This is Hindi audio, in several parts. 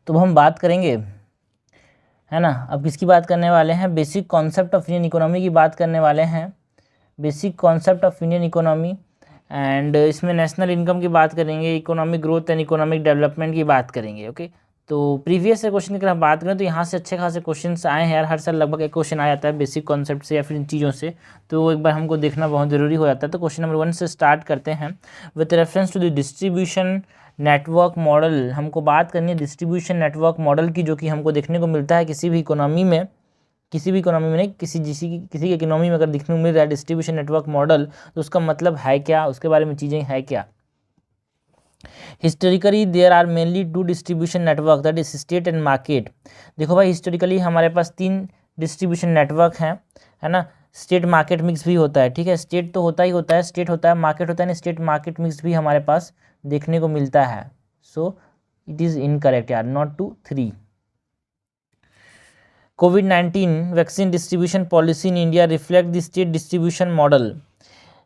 तो हम बात करेंगे, है ना। अब किसकी बात करने वाले हैं? Basic concept of Indian economy की बात करने वाले हैं, basic concept of Indian economy. And इसमें नेशनल इनकम की बात करेंगे, economic growth and economic development की बात करेंगे। ओके, तो प्रीवियस से क्वेश्चन की हम बात करें तो यहाँ से अच्छे खासे क्वेश्चन आए हैं यार, हर साल लगभग एक क्वेश्चन आ जाता है बेसिक कॉन्सेप्ट से या फिर इन चीज़ों से, तो एक बार हमको देखना बहुत ज़रूरी हो जाता है। तो क्वेश्चन नंबर 1 से स्टार्ट करते हैं। With reference to the distribution network model, हमको बात करनी है डिस्ट्रीब्यूशन नेटवर्क मॉडल की, जो कि हमको देखने को मिलता है किसी भी इकोनॉमी में, किसी भी इकोनॉमी में नहीं, किसी की इकोनॉमी में अगर देखने को मिल रहा है डिस्ट्रीब्यूशन नेटवर्क मॉडल, तो उसका मतलब है क्या, उसके बारे में चीज़ें है क्या। Historically there are mainly 2 distribution network, that is state and market. देखो भाई, हिस्टोरिकली हमारे पास 3 डिस्ट्रीब्यूशन नेटवर्क हैं, है ना। स्टेट मार्केट मिक्स भी होता है, ठीक है, स्टेट तो होता ही होता है, स्टेट होता है, मार्केट होता है ना, स्टेट मार्केट मिक्स भी हमारे पास देखने को मिलता है। सो इट इज़ इनकरेक्ट यार, नॉट टू 3। कोविड-19 vaccine distribution policy in India reflect the state distribution model.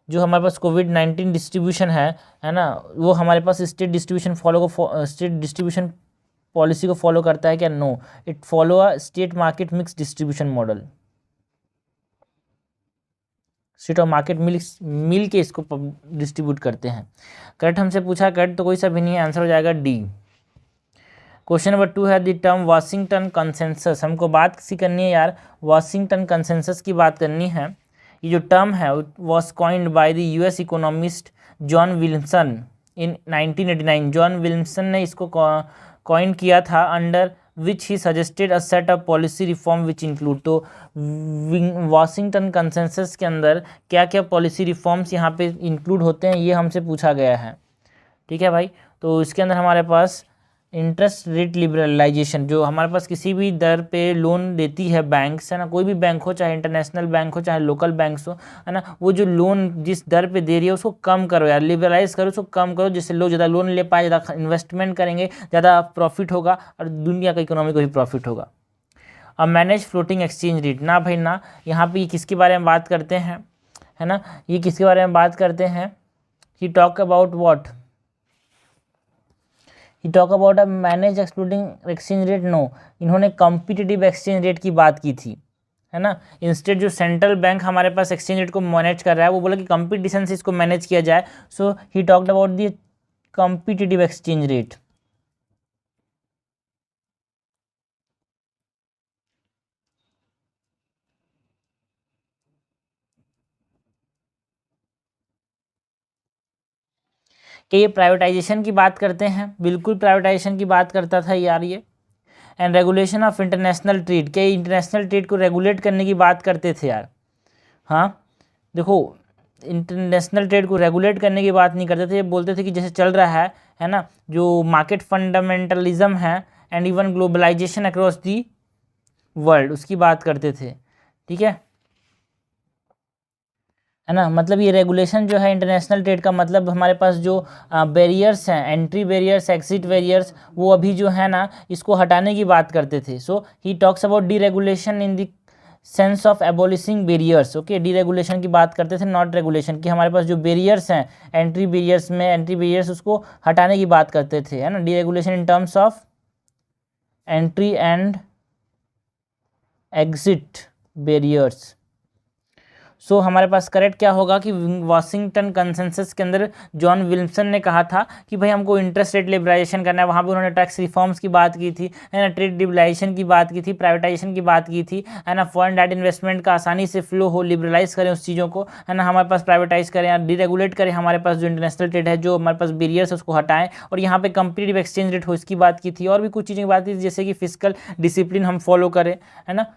जो हमारे पास कोविड-19 डिस्ट्रीब्यूशन है ना, वो हमारे पास state distribution state distribution policy को फॉलो करता है क्या? No, it follow a state market mix distribution model. State और मार्केट मिल के इसको डिस्ट्रीब्यूट करते हैं। करेक्ट हमसे पूछा, करेक्ट तो कोई सा भी नहीं है, आंसर हो जाएगा डी। क्वेश्चन नंबर 2 है द टर्म वाशिंगटन कंसेंसस। हमको बात किसी करनी है यार, वाशिंगटन कंसेंसस की बात करनी है। ये जो टर्म है was coined by the US economist John Wilson in 1989। John Wilson ने इसको कॉइन किया था, under which he suggested a set of policy reform which include. तो वाशिंगटन कंसेंसस के अंदर क्या क्या पॉलिसी रिफॉर्म्स यहाँ पे इंक्लूड होते हैं, ये हमसे पूछा गया है। ठीक है भाई, तो इसके अंदर हमारे पास इंटरेस्ट रेट लिबरलाइजेशन, जो हमारे पास किसी भी दर पे लोन देती है बैंक्स, है ना, कोई भी बैंक हो, चाहे इंटरनेशनल बैंक हो चाहे लोकल बैंक्स हो, है ना, वो जो लोन जिस दर पे दे रही है उसको कम करो यार, लिबरलाइज करो, उसको कम करो, जिससे लोग ज़्यादा लोन ले पाए, ज़्यादा इन्वेस्टमेंट करेंगे, ज़्यादा प्रॉफिट होगा और दुनिया का इकोनॉमी को भी प्रॉफिट होगा। अब मैनेज फ्लोटिंग एक्सचेंज रेट, ना भाई ना, यहाँ पे किसके बारे में बात करते हैं, है ना, ये किसके बारे में बात करते हैं? He talk about what? He talk about a manage excluding exchange rate. No, इन्होंने कॉम्पिटिटिव एक्सचेंज रेट की बात की थी, है ना। इंस्टेड जो सेंट्रल बैंक हमारे पास एक्सचेंज रेट को मैनेज कर रहा है, वो बोला कि कंपटीशन से इसको मैनेज किया जाए। So he talked about the competitive exchange rate. कि ये प्राइवेटाइजेशन की बात करते हैं, बिल्कुल प्राइवेटाइजेशन की बात करता था यार ये। And regulation of international trade, क्या इंटरनेशनल ट्रेड को रेगुलेट करने की बात करते थे यार। हाँ देखो, इंटरनेशनल ट्रेड को रेगुलेट करने की बात नहीं करते थे, ये बोलते थे कि जैसे चल रहा है ना, जो मार्केट फंडामेंटलिज्म है and even globalisation across the world, उसकी बात करते थे। ठीक है ना, मतलब ये रेगुलेशन जो है इंटरनेशनल ट्रेड का, मतलब हमारे पास जो बैरियर्स हैं, एंट्री बैरियर्स, एग्जिट बैरियर्स, वो अभी जो है ना इसको हटाने की बात करते थे। So he talks about deregulation in the sense of abolishing barriers. Okay, deregulation की बात करते थे, नॉट रेगुलेशन की। हमारे पास जो बैरियर्स हैं एंट्री बैरियर्स में, एंट्री बैरियर्स उसको हटाने की बात करते थे, है ना। Deregulation in terms of entry and exit barriers. So हमारे पास करेक्ट क्या होगा कि वाशिंगटन कंसेंसस के अंदर जॉन विल्सन ने कहा था कि भाई हमको इंटरेस्ट रेट लिबरलाइजेशन करना है। वहाँ पे उन्होंने टैक्स रिफॉर्म्स की बात की थी, है ना, ट्रेड लिबरलाइजेशन की बात की थी, प्राइवेटाइजेशन की बात की थी, है ना, फॉरेन डायरेक्ट इन्वेस्टमेंट का आसानी से फ्लो हो, लिबरलाइज करें उस चीज़ों को, है ना, हमारे पास प्राइवेटाइज करें या डीरेगुलेट करें, हमारे पास जो इंटरनेशनल ट्रेड है, जो हमारे पास बैरियर्स है उसको हटाएं, और यहाँ पे कंपटीटिव एक्सचेंज रेट हो, इसकी बात की थी। और भी कुछ चीज़ें की बात की थी, जैसे कि फिजिकल डिसिप्लिन हम फॉलो करें, है ना,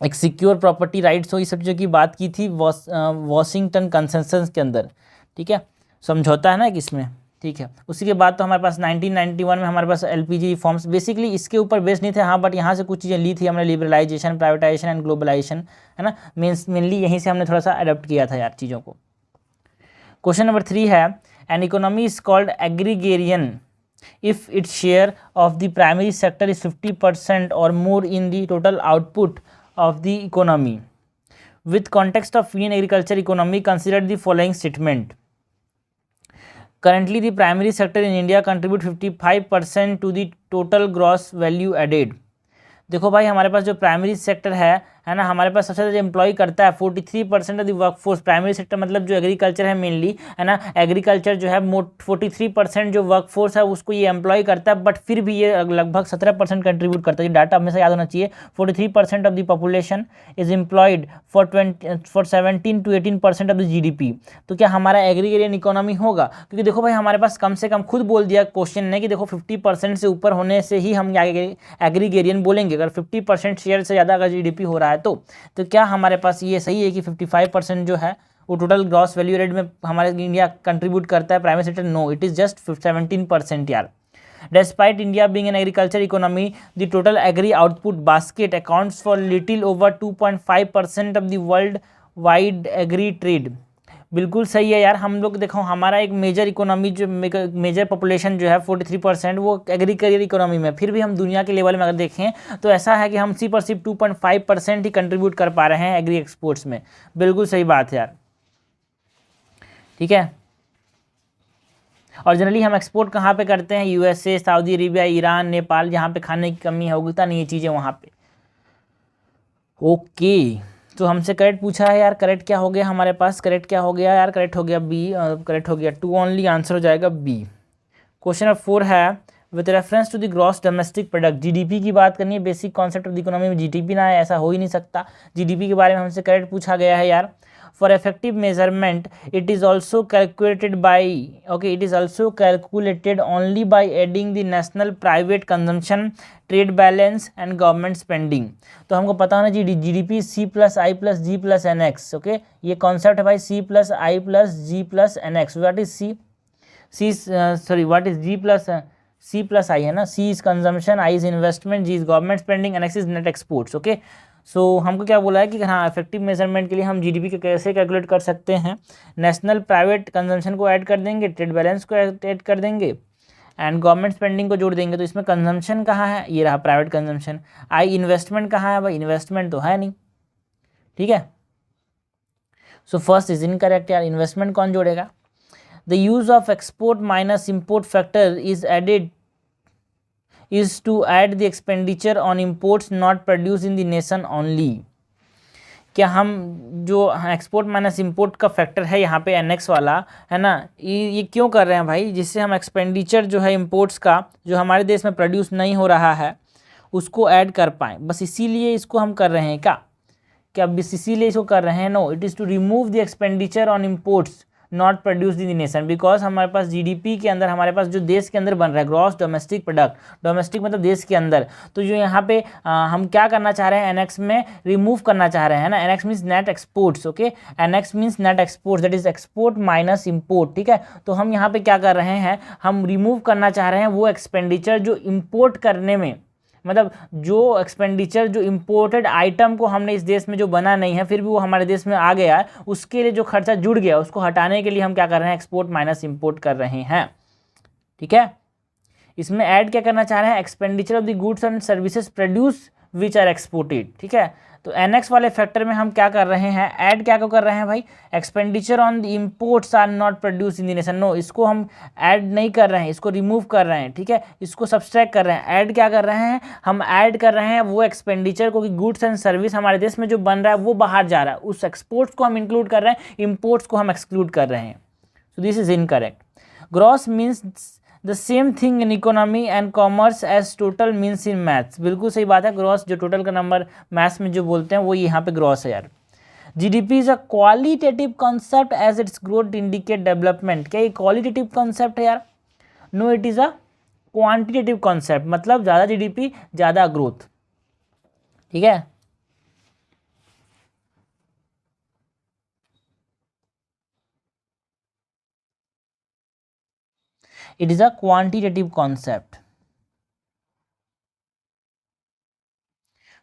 एक सिक्योर प्रॉपर्टी राइट्स हो, इस सब चीज़ों की बात की थी वॉशिंगटन कंसेंसस के अंदर। ठीक है, समझौता है ना कि इसमें। ठीक है, उसी के बाद तो हमारे पास 1991 में हमारे पास एलपीजी रिफॉर्म्स, बेसिकली इसके ऊपर बेस नहीं थे, हाँ, बट यहाँ से कुछ चीज़ें ली थी हमने, लिबरलाइजेशन, प्राइवेटाइजेशन एंड ग्लोबलाइजेशन, है ना, मेनली यहीं से हमने थोड़ा सा अडॉप्ट किया था यार चीज़ों को। क्वेश्चन नंबर 3 है N economy is called agrarian if its share of the primary sector is 50% or more in the total output of the economy. With context of Indian agriculture economy, consider the following statement. Currently the primary sector in India contribute 55% to the total gross value added. देखो भाई हमारे पास जो प्राइमरी सेक्टर है ना, हमारे पास सबसे ज़्यादा एम्प्लॉय करता है 43% of the workforce. Primary sector मतलब जो एग्रीकल्चर है मेनली, है ना, एग्रीकल्चर जो है 43% जो वर्कफोर्स है उसको ये एम्प्लॉय करता है, बट फिर भी ये लगभग 17% कंट्रीब्यूट करता है। ये डाटा हमेशा याद होना चाहिए। 43% of the population is employed for 17 to 18% of the GDP। तो क्या हमारा एग्रीगेरियन इकोनॉमी होगा? क्योंकि देखो भाई हमारे पास कम से कम खुद बोल दिया क्वेश्चन ने कि देखो 50% से ऊपर होने से ही हम एग्रीगेरियन बोलेंगे। अगर 50% शेयर से ज़्यादा अगर GDP हो रहा है तो क्या हमारे पास ये सही है कि 55% जो है वो टोटल ग्रॉस वैल्यू एडेड में हमारे इंडिया कंट्रीब्यूट करता है primary sector? No, it is just 17% यार। Despite India being an agriculture economy, the total agri output basket accounts for little over 2.5% of the worldwide agri trade। बिल्कुल सही है यार। हम लोग देखो हमारा एक मेजर इकोनॉमी जो मेजर पॉपुलेशन जो है 43% वो एग्रीकल्चर इकोनॉमी में, फिर भी हम दुनिया के लेवल में अगर देखें तो ऐसा है कि हम सिर्फ और सिर्फ 2.5% ही कंट्रीब्यूट कर पा रहे हैं एग्री एक्सपोर्ट्स में। बिल्कुल सही बात है यार, ठीक है। और जनरली हम एक्सपोर्ट कहाँ पे करते हैं? USA, Saudi Arabia, Iran, Nepal, जहाँ पे खाने की कमी है, उगता नहीं ये चीज़ें वहाँ पे। ओके, तो हमसे करेक्ट पूछा है यार। करेक्ट क्या हो गया हमारे पास? करेक्ट क्या हो गया यार? करेक्ट हो गया बी। करेक्ट हो गया 2 ओनली, आंसर हो जाएगा बी। क्वेश्चन नंबर 4 है with reference to the gross domestic product. GDP की बात करनी है। Basic concept of the economy में GDP ना है, ऐसा हो ही नहीं सकता। GDP के बारे में हमसे करेक्ट पूछा गया है यार। For effective measurement, it is also calculated only by adding the national private consumption, trade balance and government spending। तो हमको पता होना चाहिए GDP C+I+G+NX। ओके, ये कॉन्सेप्ट है भाई C+I+G+NX। What is what is C+I है ना। C is consumption, I is investment, G is government spending, NX is net exports. Okay, so हमको क्या बोला है कि हाँ इफेक्टिव मेजरमेंट के लिए हम GDP को कैसे कैलकुलेट कर सकते हैं? नेशनल प्राइवेट कंजम्पशन को ऐड कर देंगे, ट्रेड बैलेंस को ऐड कर देंगे एंड गवर्नमेंट स्पेंडिंग को जोड़ देंगे। तो इसमें कंजम्पशन कहाँ है? ये रहा प्राइवेट कंजम्पशन। आई इन्वेस्टमेंट कहाँ है भाई? इन्वेस्टमेंट तो है नहीं, ठीक है। सो फर्स्ट इज इनकरेक्ट यार। इन्वेस्टमेंट कौन जोड़ेगा? The use of export minus import factor is to add the expenditure on imports not produced in the nation only। क्या हम जो एक्सपोर्ट माइनस इंपोर्ट का फैक्टर है यहाँ पे NX वाला है ना, ये क्यों कर रहे हैं भाई? जिससे हम एक्सपेंडिचर जो है इंपोर्ट्स का जो हमारे देश में प्रोड्यूस नहीं हो रहा है उसको ऐड कर पाएँ, बस इसीलिए इसको हम कर रहे हैं क्या बस इसीलिए इसको कर रहे हैं? No, it is to remove the expenditure on imports not produce in the nation. Because हमारे पास GDP के अंदर हमारे पास जो देश के अंदर बन रहा है ग्रॉस डोमेस्टिक प्रोडक्ट, डोमेस्टिक मतलब देश के अंदर, तो जो यहाँ पे हम क्या करना चाह रहे हैं NX में रिमूव करना चाह रहे हैं ना। NX means net exports. Okay, NX means net exports, that is export minus import, ठीक है। तो हम यहाँ पे क्या कर रहे हैं? हम रिमूव करना चाह रहे हैं वो एक्सपेंडिचर जो इम्पोर्ट करने में, मतलब जो एक्सपेंडिचर जो इम्पोर्टेड आइटम को हमने इस देश में जो बना नहीं है फिर भी वो हमारे देश में आ गया है, उसके लिए जो खर्चा जुड़ गया उसको हटाने के लिए हम क्या कर रहे हैं? एक्सपोर्ट माइनस इंपोर्ट कर रहे हैं, ठीक है। इसमें ऐड क्या करना चाह रहे हैं? Expenditure of the goods and services produce which are exported, ठीक है। तो NX वाले फैक्टर में हम क्या कर रहे हैं? ऐड क्या को कर रहे हैं भाई? Expenditure on the imports are not produce in the nation. No, इसको हम ऐड नहीं कर रहे हैं, इसको रिमूव कर रहे हैं, ठीक है। इसको सब्सट्रैक्ट कर रहे हैं। ऐड क्या कर रहे हैं? हम ऐड कर रहे हैं वो एक्सपेंडिचर को कि गुड्स एंड सर्विस हमारे देश में जो बन रहा है वो बाहर जा रहा है, उस एक्सपोर्ट्स को हम इंक्लूड कर रहे हैं, इम्पोर्ट्स को हम एक्सक्लूड कर रहे हैं। So this is incorrect. Gross means the same thing in economy and commerce as total means in maths. बिल्कुल सही बात है। ग्रॉस जो टोटल का नंबर मैथ्स में जो बोलते हैं वो यहाँ पे ग्रॉस है यार। GDP is a qualitative concept as its growth indicate development. क्या ये क्वालिटेटिव कॉन्सेप्ट है यार? No, it is a quantitative concept, मतलब ज़्यादा GDP ज़्यादा ग्रोथ, ठीक है। It is a quantitative concept।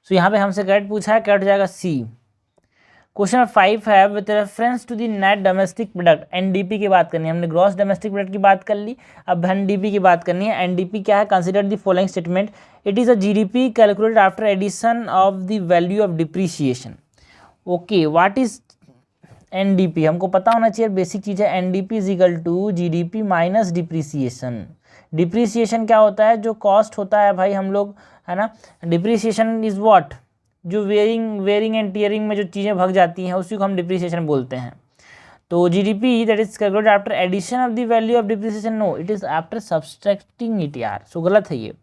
सो यहाँ पे हमसे करेक्ट पूछा है, करेक्ट जाएगा C। क्वेश्चन नंबर 5 है with reference to the net domestic product. NDP की बात करनी है। हमने ग्रॉस डोमेस्टिक प्रोडक्ट की बात कर ली, अब NDP की बात करनी है। NDP क्या है? Consider the following statement. It is a GDP calculated after addition of the value of depreciation. Okay, what is NDP हमको पता होना चाहिए, बेसिक चीज़ है। NDP is equal to GDP minus depreciation. Depreciation क्या होता है? जो कॉस्ट होता है भाई हम लोग, है ना। Depreciation is what? जो वेयरिंग एंड टीयरिंग में जो चीज़ें भग जाती हैं उसी को हम डिप्रिसिएशन बोलते हैं। तो GDP that is calculated after addition of the value of depreciation, no it is after subtracting it यार, सो गलत है ये।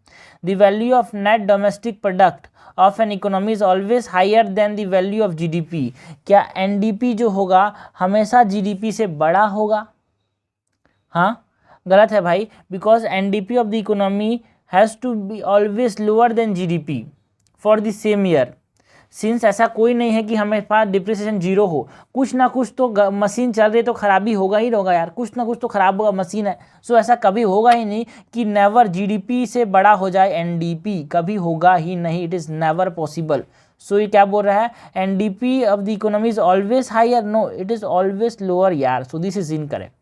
The value of net domestic product of an economy is always higher than the value of GDP. क्या एनडीपी जो होगा हमेशा जीडीपी से बड़ा होगा? हाँ, गलत है भाई, because NDP of the economy has to be always lower than GDP for the same year. Since ऐसा कोई नहीं है कि हमें पास डिप्रिसिएशन जीरो हो, कुछ ना कुछ तो मशीन चल रही तो खराबी होगा ही होगा यार, कुछ ना कुछ तो खराब होगा, मशीन है। सो ऐसा कभी होगा ही नहीं कि नेवर जीडीपी से बड़ा हो जाए एनडीपी, कभी होगा ही नहीं, it is never possible. So ये क्या बोल रहा है? NDP of the economy is always higher, no it is always lower यार, so this is incorrect.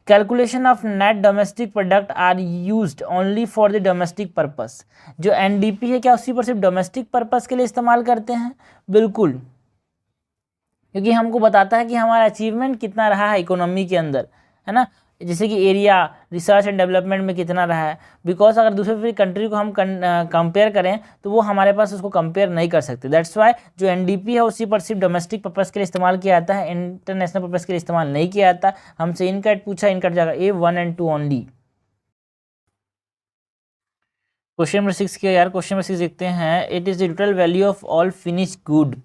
Calculation of net domestic product are used only for the domestic purpose. जो एनडीपी है क्या उसी पर सिर्फ डोमेस्टिक पर्पस के लिए इस्तेमाल करते हैं? बिल्कुल, क्योंकि हमको बताता है कि हमारा अचीवमेंट कितना रहा है इकोनॉमी के अंदर, है ना। जैसे कि एरिया, रिसर्च एंड डेवलपमेंट में कितना रहा है, बिकॉज अगर दूसरे कंट्री को हम कंपेयर करें तो वो हमारे पास उसको कंपेयर नहीं कर सकते। दैट्स वाई जो एनडीपी है उसी पर सिर्फ डोमेस्टिक पर्पस के लिए इस्तेमाल किया जाता है, इंटरनेशनल पर्पस के लिए इस्तेमाल नहीं किया जाता। हमसे इनकट पूछा, इनकट जाएगा A1 and 2 only. Question number 6 किया यार, क्वेश्चन नंबर 6 देखते हैं। It is the total value of all finish good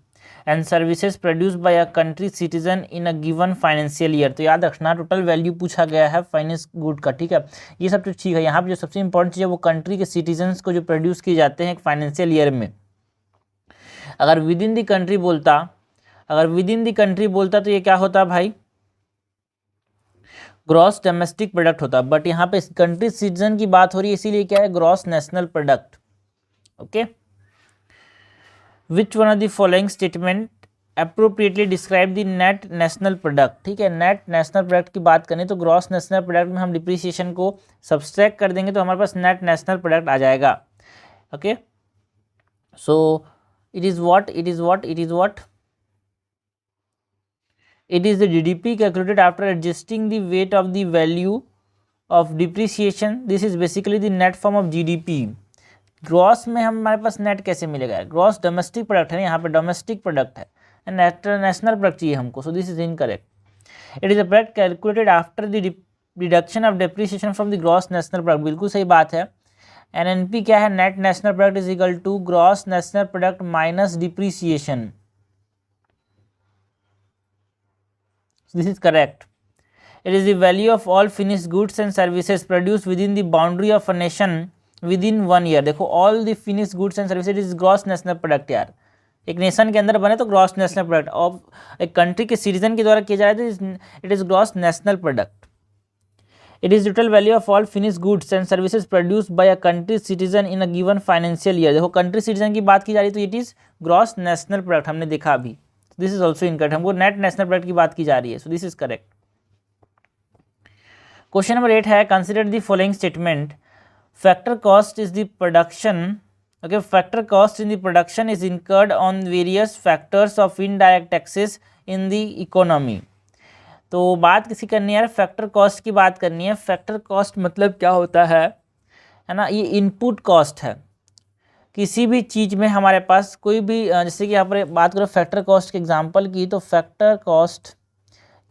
and services produce by a country citizen in a given financial year. तो याद रखना टोटल वैल्यू पूछा गया है फाइनेंस गुड का, ठीक है। ये सब तो ठीक है, यहाँ पे जो सबसे इंपॉर्टेंट चीज़ है वो कंट्री के सिटीजन्स को जो प्रोड्यूस किए जाते हैं एक फाइनेंशियल ईयर में। अगर विद इन द कंट्री बोलता तो ये क्या होता भाई? ग्रॉस डोमेस्टिक प्रोडक्ट होता, बट यहाँ पे कंट्री सिटीजन की बात हो रही है इसीलिए क्या है? Gross national product. Okay, which one of the following statement appropriately describe the net national product. ठीक है, नेट नेशनल प्रोडक्ट की बात करें तो ग्रॉस नेशनल प्रोडक्ट में हम डिप्रिसिएशन को सब्सट्रैक्ट कर देंगे तो हमारे पास नेट नेशनल प्रोडक्ट आ जाएगा। Okay, so it is what it is the GDP calculated after adjusting the weight of the value of depreciation. This is basically the net form of GDP. Gross में हमारे पास नेट कैसे मिलेगा? ग्रॉस डोमेस्टिक प्रोडक्ट है, यहाँ पे डोमेस्टिक प्रोडक्ट है, नेशनल प्रोडक्ट चाहिए हमको, so this is incorrect. It is a product calculated after the reduction of depreciation from the gross national product. बिल्कुल सही बात है। NNP क्या है? Net national product is equal to gross national product minus depreciation. This is correct. It is the value of all finished goods and services produced within the boundary of a nation within 1 year. देखो all the finished goods and services is gross national product यार, एक नेशन के अंदर बने तो ग्रॉस नेशनल प्रोडक्ट, और एक कंट्री के सिटीजन के द्वारा किया जा रहा है तो it is gross national product. It is total value of all finish goods and services produced by a country citizen in a given financial year. देखो कंट्री सिटीजन की बात की जा रही है तो it is gross national product, हमने देखा अभी। दिस इज ऑल्सो इनकरेक्ट, हमको नेट नेशनल प्रोडक्ट की बात की जा रही है, so this is correct. Question number 8 है, consider the following statement. Factor cost is the production, okay, factor cost in the production is incurred on various factors of indirect taxes in the economy. तो बात किसी करनी है, फैक्टर कॉस्ट की बात करनी है। फैक्टर कॉस्ट मतलब क्या होता है ना, ये इनपुट कॉस्ट है किसी भी चीज़ में हमारे पास कोई भी, जैसे कि यहाँ पर बात करो फैक्टर कॉस्ट के एग्जांपल की, तो फैक्टर कॉस्ट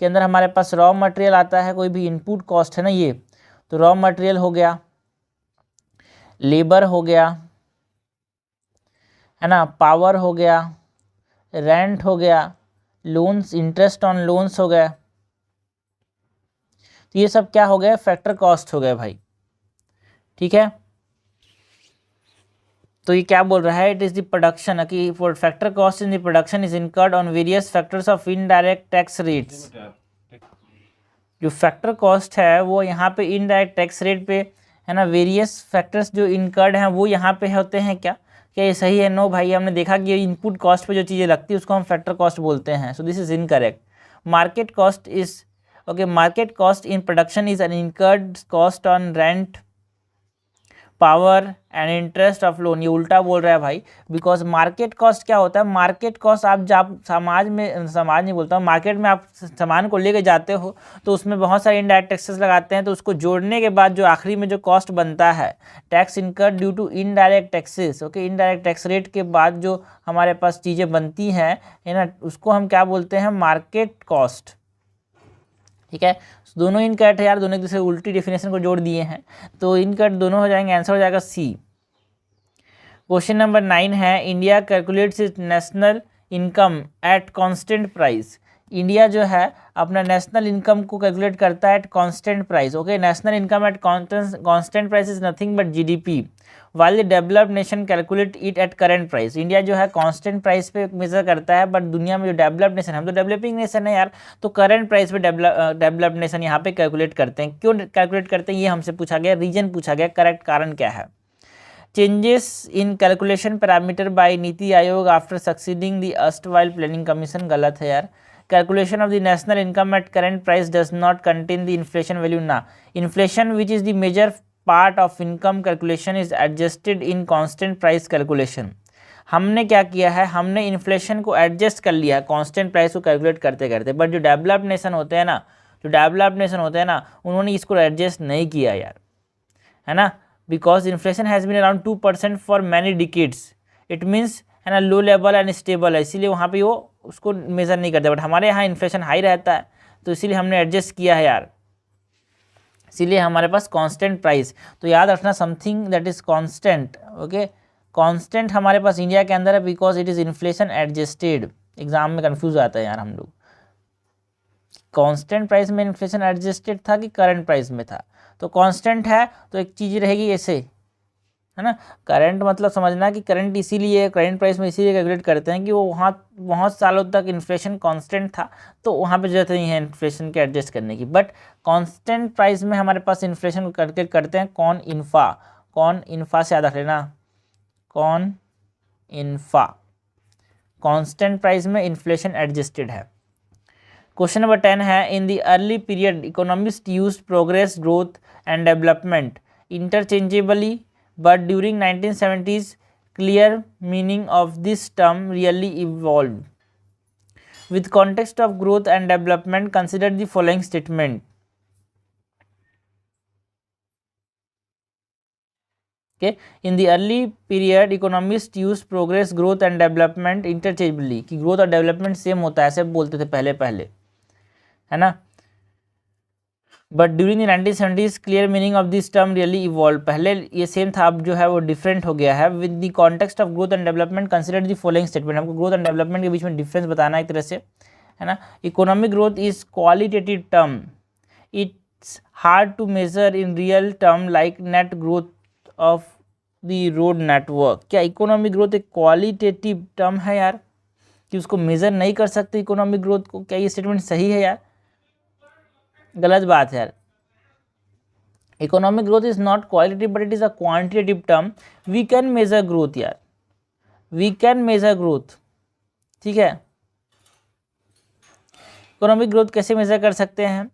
के अंदर हमारे पास रॉ मटेरियल आता है, कोई भी इनपुट कॉस्ट है ना ये, तो रॉ मटेरियल हो गया, लेबर हो गया, है ना, पावर हो गया, रेंट हो गया, लोन्स, इंटरेस्ट ऑन लोन्स हो गया, तो ये सब क्या हो गया? फैक्टर कॉस्ट हो गया भाई। ठीक है, तो ये क्या बोल रहा है? इट इज द प्रोडक्शन कि for factor cost in the production is incurred on various factors of indirect tax rates. जो फैक्टर कॉस्ट है वो यहाँ पे इनडायरेक्ट टैक्स रेट पे है ना, वेरियस फैक्टर्स जो इनकर्ड हैं वो यहाँ पे होते हैं। क्या ये सही है? नो भाई, हमने देखा कि इनपुट कॉस्ट पे जो चीज़ें लगती है उसको हम फैक्टर कॉस्ट बोलते हैं, so this is incorrect. Market cost is okay, market cost in production is an incurred cost on rent, power and interest of loan, ये उल्टा बोल रहा है भाई, बिकॉज मार्केट कॉस्ट क्या होता है, मार्केट कॉस्ट आप जब समाज नहीं बोलता हूँ, मार्केट में आप सामान को लेके जाते हो तो उसमें बहुत सारे इनडायरेक्ट टैक्सेस लगाते हैं, तो उसको जोड़ने के बाद जो आखिरी में जो कॉस्ट बनता है, tax incur due to indirect taxes, okay, indirect tax rate के बाद जो हमारे पास चीज़ें बनती हैं, है ना, उसको हम क्या बोलते हैं, मार्केट कॉस्ट। ठीक है, दोनों इनकरेक्ट है यार, दोनों एक दूसरे उल्टी डेफिनेशन को जोड़ दिए हैं, तो इनकरेक्ट दोनों हो जाएंगे, आंसर हो जाएगा सी। क्वेश्चन नंबर 9 है, India calculates it's national income at constant price. India जो है अपना नेशनल इनकम को कैलकुलेट करता है at constant price, okay, national income at constant price is nothing but GDP, while the developed nation calculate it at current price. India जो है कांस्टेंट प्राइस पे मेजर करता है, बट दुनिया में जो डेवलप्ड नेशन है, हम तो डेवलपिंग नेशन है यार, तो करंट प्राइस पे डेवलप्ड नेशन यहाँ पे कैलकुलेट करते हैं। क्यों कैलकुलेट करते हैं ये हमसे पूछा गया, रीजन पूछा गया, करेक्ट कारण क्या है। Changes in calculation parameter by Niti Aayog after succeeding the erstwhile planning commission, गलत है यार। Calculation of the national income at current price does not contain the inflation value, ना, inflation which is the major part of income calculation is adjusted in constant price calculation. हमने क्या किया है, हमने इन्फ्लेशन को एडजस्ट कर लिया कांस्टेंट प्राइस को कैलकुलेट करते करते, बट जो डेवलप्ड नेशन होते हैं ना, उन्होंने इसको एडजस्ट नहीं किया यार, है ना, because inflation has been around 2% for many decades, it means, है ना, लो लेवल एंड स्टेबल है, इसीलिए वहाँ पे वो उसको मेज़र नहीं करते, बट हमारे यहाँ इन्फ्लेशन हाई रहता है, तो इसीलिए हमने एडजस्ट किया है यार, इसीलिए हमारे पास कांस्टेंट प्राइस। तो याद रखना, something that is constant, okay, constant हमारे पास इंडिया के अंदर है because it is inflation adjusted. Exam में कंफ्यूज आता है यार हम लोग, कांस्टेंट प्राइस में इन्फ्लेशन एडजस्टेड था कि करंट प्राइस में था, तो कांस्टेंट है तो एक चीज़ रहेगी ऐसे, है ना, करंट मतलब समझना कि करंट इसीलिए करंट प्राइस में इसीलिए कैलकुलेट करते हैं कि वो वहाँ बहुत सालों तक इन्फ्लेशन कांस्टेंट था, तो वहाँ पे जरूरत नहीं है इन्फ्लेशन के एडजस्ट करने की, बट कांस्टेंट प्राइस में हमारे पास इन्फ्लेशन को कैलकुलेट करते हैं कौन इन्फा से याद रख लेना, कौन इन्फा, कांस्टेंट प्राइस में इन्फ्लेशन एडजस्टेड है। क्वेश्चन नंबर 10 है, in the early period economist use progress, growth and development interchangeably, but during 1970s clear meaning of this term really evolved. With context of growth and development, consider the following statement. Okay, in the early period economists used progress, growth and development interchangeably, कि growth और development same होता है, ऐसे बोलते थे पहले, है ना, but during the 1970s clear meaning of this term really evolve, पहले ये सेम था, अब जो है वो डिफरेंट हो गया है। With the context of growth and development consider the following statement, हमको ग्रोथ एंड डेवलपमेंट के बीच में डिफरेंस बताना है एक तरह से, है ना। Economic growth is qualitative term, it's hard to measure in real term like net growth of the road network. क्या इकोनॉमिक ग्रोथ एक क्वालिटेटिव टर्म है यार, कि उसको मेजर नहीं कर सकते इकोनॉमिक ग्रोथ को? क्या ये स्टेटमेंट सही है यार? गलत बात है यार। Economic growth is not qualitative but it is a quantitative term, we can measure growth यार, वी कैन मेजर ग्रोथ, ठीक है। इकोनॉमिक ग्रोथ कैसे मेजर कर सकते हैं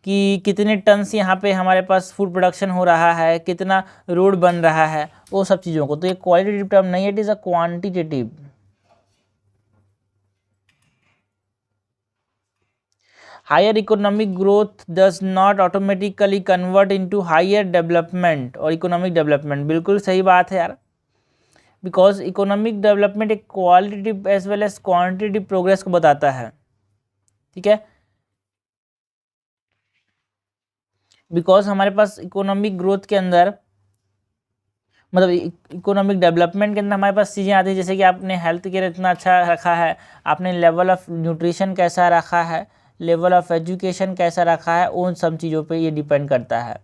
कि कितने टन्स यहाँ पे हमारे पास फूड प्रोडक्शन हो रहा है, कितना रोड बन रहा है, वो सब चीज़ों को, तो ये क्वालिटेटिव टर्म नहीं है, it is a quantitative. Higher economic growth does not automatically convert into higher development और इकोनॉमिक डेवलपमेंट, बिल्कुल सही बात है यार, बिकॉज इकोनॉमिक डेवलपमेंट एक qualitative as well as quantitative progress को बताता है, ठीक है। बिकॉज हमारे पास इकोनॉमिक ग्रोथ के अंदर, मतलब इकोनॉमिक डेवलपमेंट के अंदर हमारे पास चीज़ें आती हैं, जैसे कि आपने हेल्थ केयर इतना अच्छा रखा है, आपने लेवल ऑफ न्यूट्रिशन कैसा रखा है, लेवल ऑफ एजुकेशन कैसा रखा है, उन सब चीज़ों पे ये डिपेंड करता है।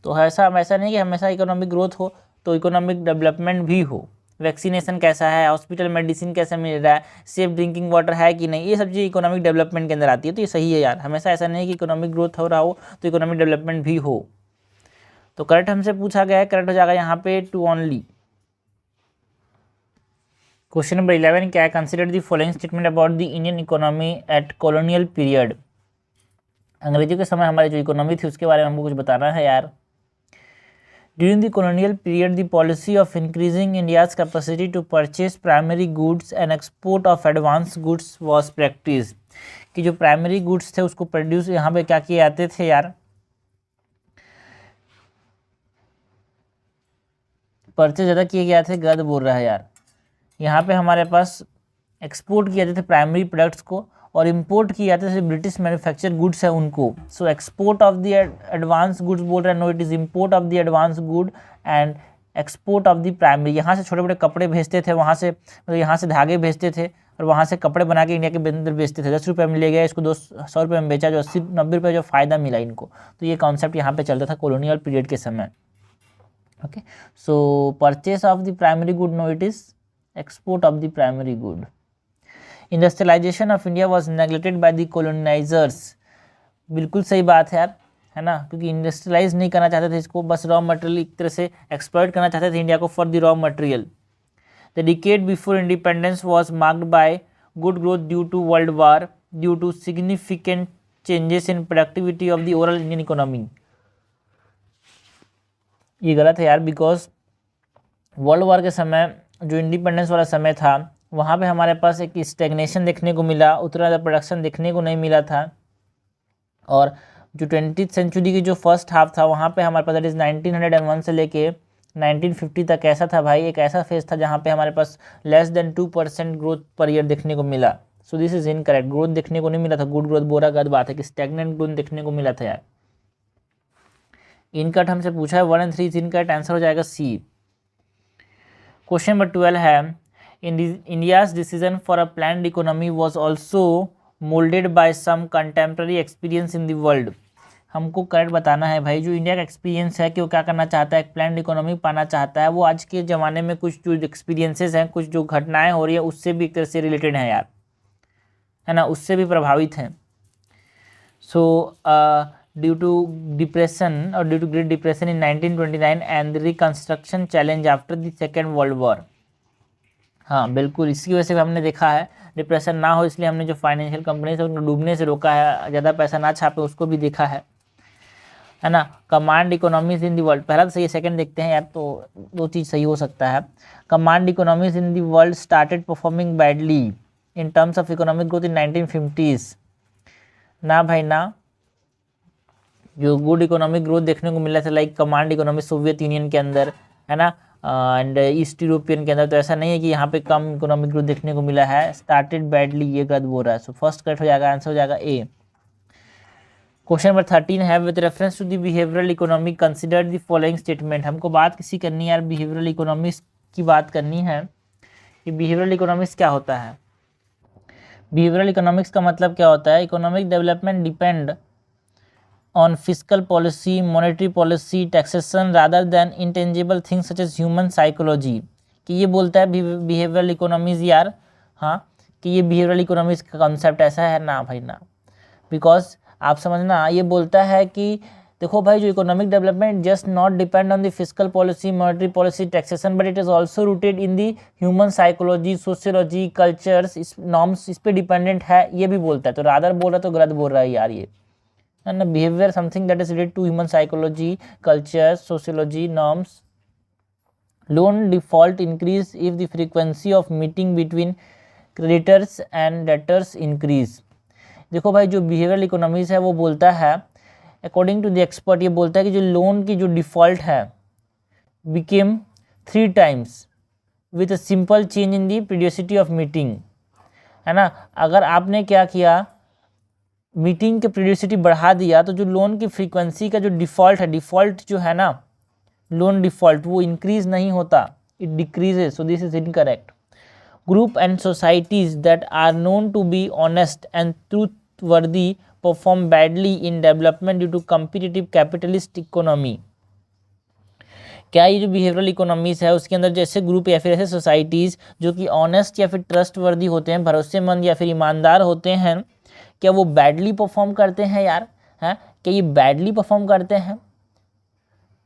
तो ऐसा नहीं कि हमेशा इकोनॉमिक ग्रोथ हो तो इकोनॉमिक डेवलपमेंट भी हो। वैक्सीनेशन कैसा है, हॉस्पिटल मेडिसिन कैसे मिल रहा है, सेफ ड्रिंकिंग वाटर है कि नहीं, ये सब चीज़ इकोनॉमिक डेवलपमेंट के अंदर आती है, तो ये सही है यार। हमेशा ऐसा नहीं कि इकोनॉमिक ग्रोथ हो रहा हो तो इकोनॉमिक डेवलपमेंट भी हो। तो करेक्ट हमसे पूछा गया है, करेक्ट हो जाएगा यहाँ पे टू ओनली। क्वेश्चन नंबर 11 क्या है, consider the following statement about the Indian economy eight colonial period. अंग्रेजों के समय हमारी जो इकोनॉमी थी उसके बारे में हमको कुछ बताना है यार। During the colonial period, the policy of increasing India's capacity to purchase primary goods and export of advanced goods was practiced. कि जो प्राइमरी गुड्स थे उसको प्रोड्यूस यहाँ पे क्या किए जाते थे यार, परचेज ज़्यादा किए गए थे, गलत बोल रहा है यार। यहाँ पे हमारे पास एक्सपोर्ट किए जाते थे प्राइमरी प्रोडक्ट्स को और इंपोर्ट किए जाते थे ब्रिटिश मैन्युफैक्चर गुड्स है उनको। So export of the advance goods बोल रहे हैं, no it is import of the advance good and export of the primary. यहाँ से छोटे बड़े कपड़े भेजते थे, वहाँ से मतलब यहाँ से धागे भेजते थे और वहाँ से कपड़े बना के इंडिया के अंदर बेचते थे। 10 रुपये में ले गया, इसको 200 रुपये में बेचा, जो 80-90 रुपये जो फ़ायदा मिला इनको। तो ये कॉन्सेप्ट यहाँ पे चलता था कॉलोनियल पीरियड के समय। Okay, so purchase of the primary good, no it is export of the primary good. Industrialisation of India was neglected by the colonisers. बिल्कुल सही बात है यार, है ना, क्योंकि इंडस्ट्रियलाइज नहीं करना चाहते थे इसको, बस रॉ मटेरियल एक तरह से एक्सप्लॉइट करना चाहते थे इंडिया को for the raw material. The decade before independence was marked by good growth due to world war, due to significant changes in productivity of the overall Indian economy. ये गलत है यार, बिकॉज वर्ल्ड वार के समय जो इंडिपेंडेंस वाला समय था वहाँ पे हमारे पास एक स्टेगनेशन देखने को मिला, उतना ज़्यादा प्रोडक्शन देखने को नहीं मिला था। और जो 20th सेंचुरी की जो फर्स्ट हाफ था वहाँ पे हमारे पास दैट इज़ 1901 से लेके 1950 तक ऐसा था भाई, एक ऐसा फेज था जहाँ पे हमारे पास less than 2% growth per year देखने को मिला। So this is incorrect, growth देखने को नहीं मिला था, गुड ग्रोथ बोरा गलत बात है कि स्टैग्नेंट ग्रोथ देखने को मिला था यार। इनकट हमसे पूछा है 1 और 3 इनकट, आंसर हो जाएगा सी। क्वेश्चन नंबर 12 है India's decision for a planned economy was also molded by some contemporary experience in the world। हमको करेक्ट बताना है भाई, जो इंडिया का एक्सपीरियंस है कि वो क्या करना चाहता है, एक प्लान्ड इकोनॉमी पाना चाहता है, वो आज के ज़माने में कुछ जो एक्सपीरियंसेस हैं, कुछ जो घटनाएं हो रही है उससे भी एक तरह से रिलेटेड हैं यार, है ना, उससे भी प्रभावित हैं। सो ड्यू टू डिप्रेशन और due to great depression in 1929 and the reconstruction challenge after the second world war. हाँ बिल्कुल, इसकी वजह से हमने देखा है डिप्रेशन ना हो, इसलिए हमने जो फाइनेंशियल कंपनीज है उनको डूबने से रोका है, ज़्यादा पैसा ना छापे उसको भी देखा है ना। Command economies in the world, पहला तो सही है, सेकंड देखते हैं यार, तो दो चीज़ सही हो सकता है। Command economies in the world started performing badly in terms of economic growth in 1950s। ना भाई ना, जो गुड इकोनॉमिक ग्रोथ देखने को मिला था like command economy Soviet union के अंदर, है ना, एंड ईस्ट यूरोपियन के अंदर, तो ऐसा नहीं है कि यहाँ पे कम इकोनॉमिक ग्रोथ देखने को मिला है। स्टार्टेड बैडली, ये गलत बोल रहा है। सो फर्स्ट करेक्ट हो जाएगा, आंसर हो जाएगा ए। क्वेश्चन नंबर 13 है with reference to the behavioural economy consider the following statement. हमको बात किसी करनी है यार, बिहेवियरल इकोनॉमिक्स की बात करनी है कि बिहेवियरल इकोनॉमिक्स क्या होता है। बिहेवियरल इकोनॉमिक्स का मतलब क्या होता है, economic development depend on fiscal policy, monetary policy, taxation rather than intangible things such as human psychology। कि ये बोलता है बिहेवियरल इकोनॉमीज यार, हाँ, कि ये बिहेवियरल इकोनॉमीज का कॉन्सेप्ट ऐसा है ना भाई ना, बिकॉज आप समझना ये बोलता है कि देखो भाई, जो economic development just not depend on the physical policy, monetary policy, taxation, but it is also rooted in the human psychology, sociology, cultures, norms, इस पर डिपेंडेंट है, ये भी बोलता है। तो रादर बोल रहा तो गलत बोल रहा है यार ये, and behavior something that is related to human psychology, culture, sociology, norms. Loan default increase if the frequency of meeting between creditors and debtors increase। देखो भाई, जो behavioral economics है वो बोलता है according to the expert, ये बोलता है कि जो लोन की जो डिफ़ॉल्ट है became 3 times with a simple change in the periodicity of meeting, है ना। अगर आपने क्या किया, मीटिंग के पीरियडिसिटी बढ़ा दिया, तो जो लोन की फ्रीक्वेंसी का जो डिफ़ॉल्ट है, डिफ़ॉल्ट जो है ना, लोन डिफ़ॉल्ट, वो इंक्रीज नहीं होता, it decreases. So this is incorrect. Group and societies that are known to be honest and truthworthy perform badly in development due to competitive capitalist economy. क्या ये जो बिहेवियरल इकोनॉमीज है उसके अंदर जैसे ग्रुप या फिर ऐसे सोसाइटीज़ जो कि ऑनेस्ट या फिर ट्रस्टवर्दी होते हैं, भरोसेमंद या फिर ईमानदार होते हैं, क्या वो बैडली परफॉर्म करते हैं यार, हैं, क्या ये बैडली परफॉर्म करते हैं।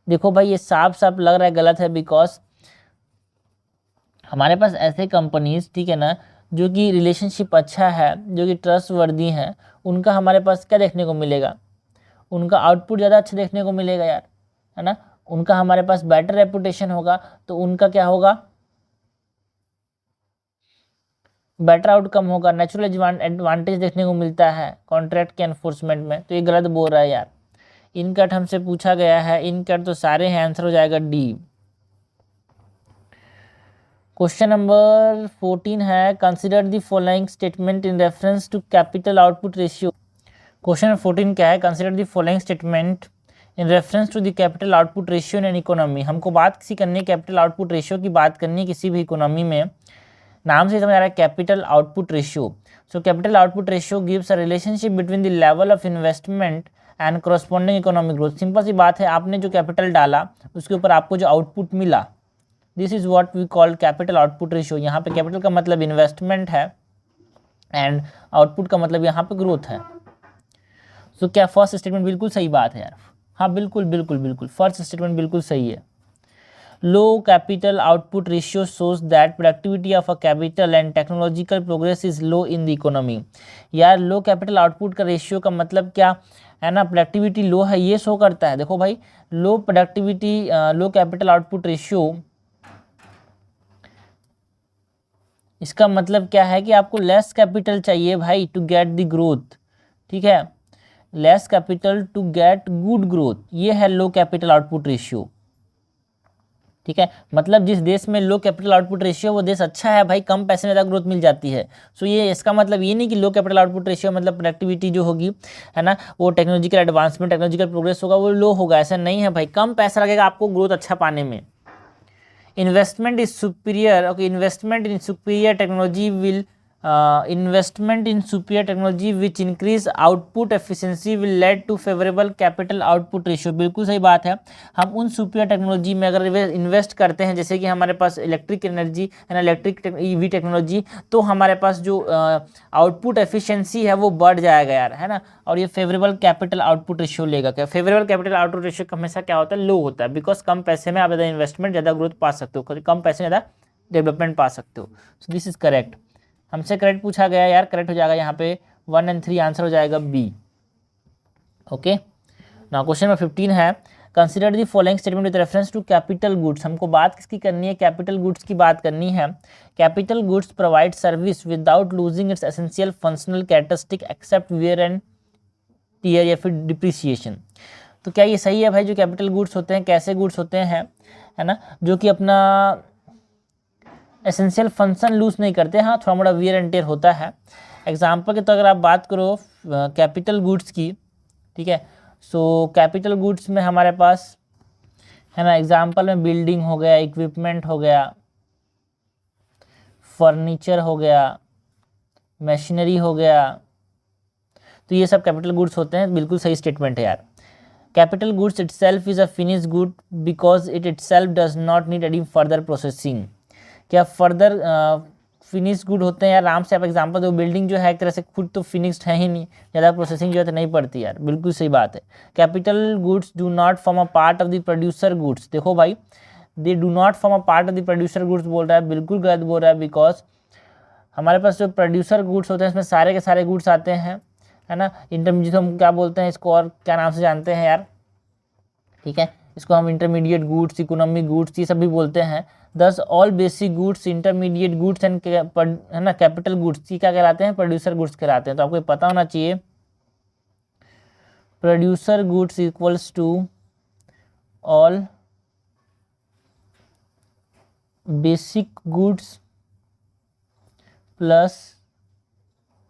देखो भाई, ये साफ साफ लग रहा है गलत है, बिकॉज हमारे पास ऐसे कंपनीज, ठीक है ना, जो कि रिलेशनशिप अच्छा है, जो कि ट्रस्टवर्दी हैं, उनका हमारे पास क्या देखने को मिलेगा, उनका आउटपुट ज़्यादा अच्छा देखने को मिलेगा यार, है ना। उनका हमारे पास बेटर रेपुटेशन होगा, तो उनका क्या होगा, बेटर आउटकम होगा, नेचुरल एडवांटेज देखने को मिलता है कॉन्ट्रैक्ट के एनफोर्समेंट में। तो ये गलत बोल रहा है यार। इन कट हमसे पूछा गया है, इन कट तो सारे हैं, आंसर हो जाएगा डी। क्वेश्चन नंबर 14 है, consider the following statement in reference to capital output ratio. Question number 14 क्या है, consider the following statement in reference to the capital output ratio in an economy. हमको बात किसी करनी है कैपिटल आउटपुट रेशियो की बात करनी है किसी भी इकोनॉमी में। नाम से समझ आ रहा है capital output ratio. So capital output ratio gives a relationship between the level of investment and corresponding economic growth. Simple सी बात है, आपने जो कैपिटल डाला उसके ऊपर आपको जो आउटपुट मिला, this is what we call capital output ratio. यहाँ पे कैपिटल का मतलब इन्वेस्टमेंट है एंड आउटपुट का मतलब यहाँ पे ग्रोथ है। सो क्या फर्स्ट स्टेटमेंट बिल्कुल सही बात है यार? हाँ बिल्कुल बिल्कुल बिल्कुल, फर्स्ट स्टेटमेंट बिल्कुल सही है। Low capital output ratio shows that productivity of a capital and technological progress is low in the economy. यार लो कैपिटल आउटपुट का रेशियो का मतलब क्या है ना, प्रोडक्टिविटी लो है ये शो करता है। देखो भाई, लो प्रोडक्टिविटी, लो कैपिटल आउटपुट रेशियो, इसका मतलब क्या है कि आपको लेस कैपिटल चाहिए भाई टू गेट द ग्रोथ। ठीक है, less capital to get good growth, ये है लो कैपिटल आउटपुट रेशियो। ठीक है, मतलब जिस देश में लो कैपिटल आउटपुट रेशियो वो देश अच्छा है भाई, कम पैसे में ज़्यादा ग्रोथ मिल जाती है। सो ये इसका मतलब ये नहीं कि लो कैपिटल आउटपुट रेशियो मतलब प्रोडक्टिविटी जो होगी है ना, वो टेक्नोलॉजिकल एडवांसमेंट, टेक्नोलॉजिकल प्रोग्रेस होगा वो लो होगा, ऐसा नहीं है भाई। कम पैसा लगेगा आपको ग्रोथ अच्छा पाने में। Investment is superior, okay, investment in superior technology will investment in superior technology which increase output efficiency will lead to favourable capital output ratio. बिल्कुल सही बात है। हम उन सुपीरियर टेक्नोलॉजी में अगर इन्वेस्ट करते हैं, जैसे कि हमारे पास इलेक्ट्रिक एनर्जी है ना, इलेक्ट्रिक ईवी टेक्नोलॉजी, तो हमारे पास जो आउटपुट एफिशिएंसी है वो बढ़ जाएगा यार, है ना, और ये फेवरेबल कैपिटल आउटपुट रेशियो लेगा। क्या फेवरेबल कैपिटल आउटपुट रेशियो हमेशा क्या होता है, लो होता है, बिकॉज कम पैसे में आप ज़्यादा इन्वेस्टमेंट, ज़्यादा ग्रोथ पा सकते हो, कम पैसे में ज़्यादा डेवलपमेंट पा सकते हो। सो दिस इज करेक्ट। हमसे करेक्ट पूछा गया यार, करेक्ट हो जाएगा यहाँ पे 1 और 3, आंसर हो जाएगा बी। ओके, ना क्वेश्चन नंबर 15 है, consider the following statement with reference to capital goods. हमको बात किसकी करनी है, कैपिटल गुड्स की बात करनी है। Capital goods provide service without losing its essential functional characteristic except wear and tear या फिर डिप्रिसिएशन। तो क्या ये सही है भाई? जो कैपिटल गुड्स होते हैं कैसे गुड्स होते हैं, है ना, जो कि अपना एसेंशियल फंक्शन लूज नहीं करते। हाँ, थोड़ा मोड़ा वियर एंड टेयर होता है। एग्जाम्पल के तो अगर आप बात करो कैपिटल गुड्स की, ठीक है, सो कैपिटल गुड्स में हमारे पास है ना, एग्जाम्पल में बिल्डिंग हो गया, इक्विपमेंट हो गया, फर्नीचर हो गया, मशीनरी हो गया, तो ये सब कैपिटल गुड्स होते हैं। बिल्कुल सही स्टेटमेंट है यार। Capital goods itself is a finish good because it itself does not need any further processing. क्या फर्दर फिनिश गुड होते हैं यार? आराम से आप एग्जांपल दो, बिल्डिंग जो है एक तरह से खुद तो फिनिश्ड है ही नहीं, ज़्यादा प्रोसेसिंग जो है नहीं पड़ती यार। बिल्कुल सही बात है। Capital goods do not form a part of the producer goods. देखो भाई, they do not form a part of the producer goods बोल रहा है, बिल्कुल गलत बोल रहा है। बिकॉज हमारे पास जो प्रोड्यूसर गुड्स होते हैं इसमें सारे के सारे गुड्स आते हैं, है ना। इंटरमीडिएट हम क्या बोलते हैं इसको, और क्या नाम से जानते हैं यार? ठीक है, इसको हम इंटरमीडिएट गुड्स, इकोनॉमिक गुड्स, ये सब भी बोलते हैं। दस all basic goods, intermediate goods and है ना कैपिटल गुड्स, ये क्या कहलाते हैं? प्रोड्यूसर गुड्स कहलाते हैं। तो आपको पता होना चाहिए, producer goods equals to all basic goods plus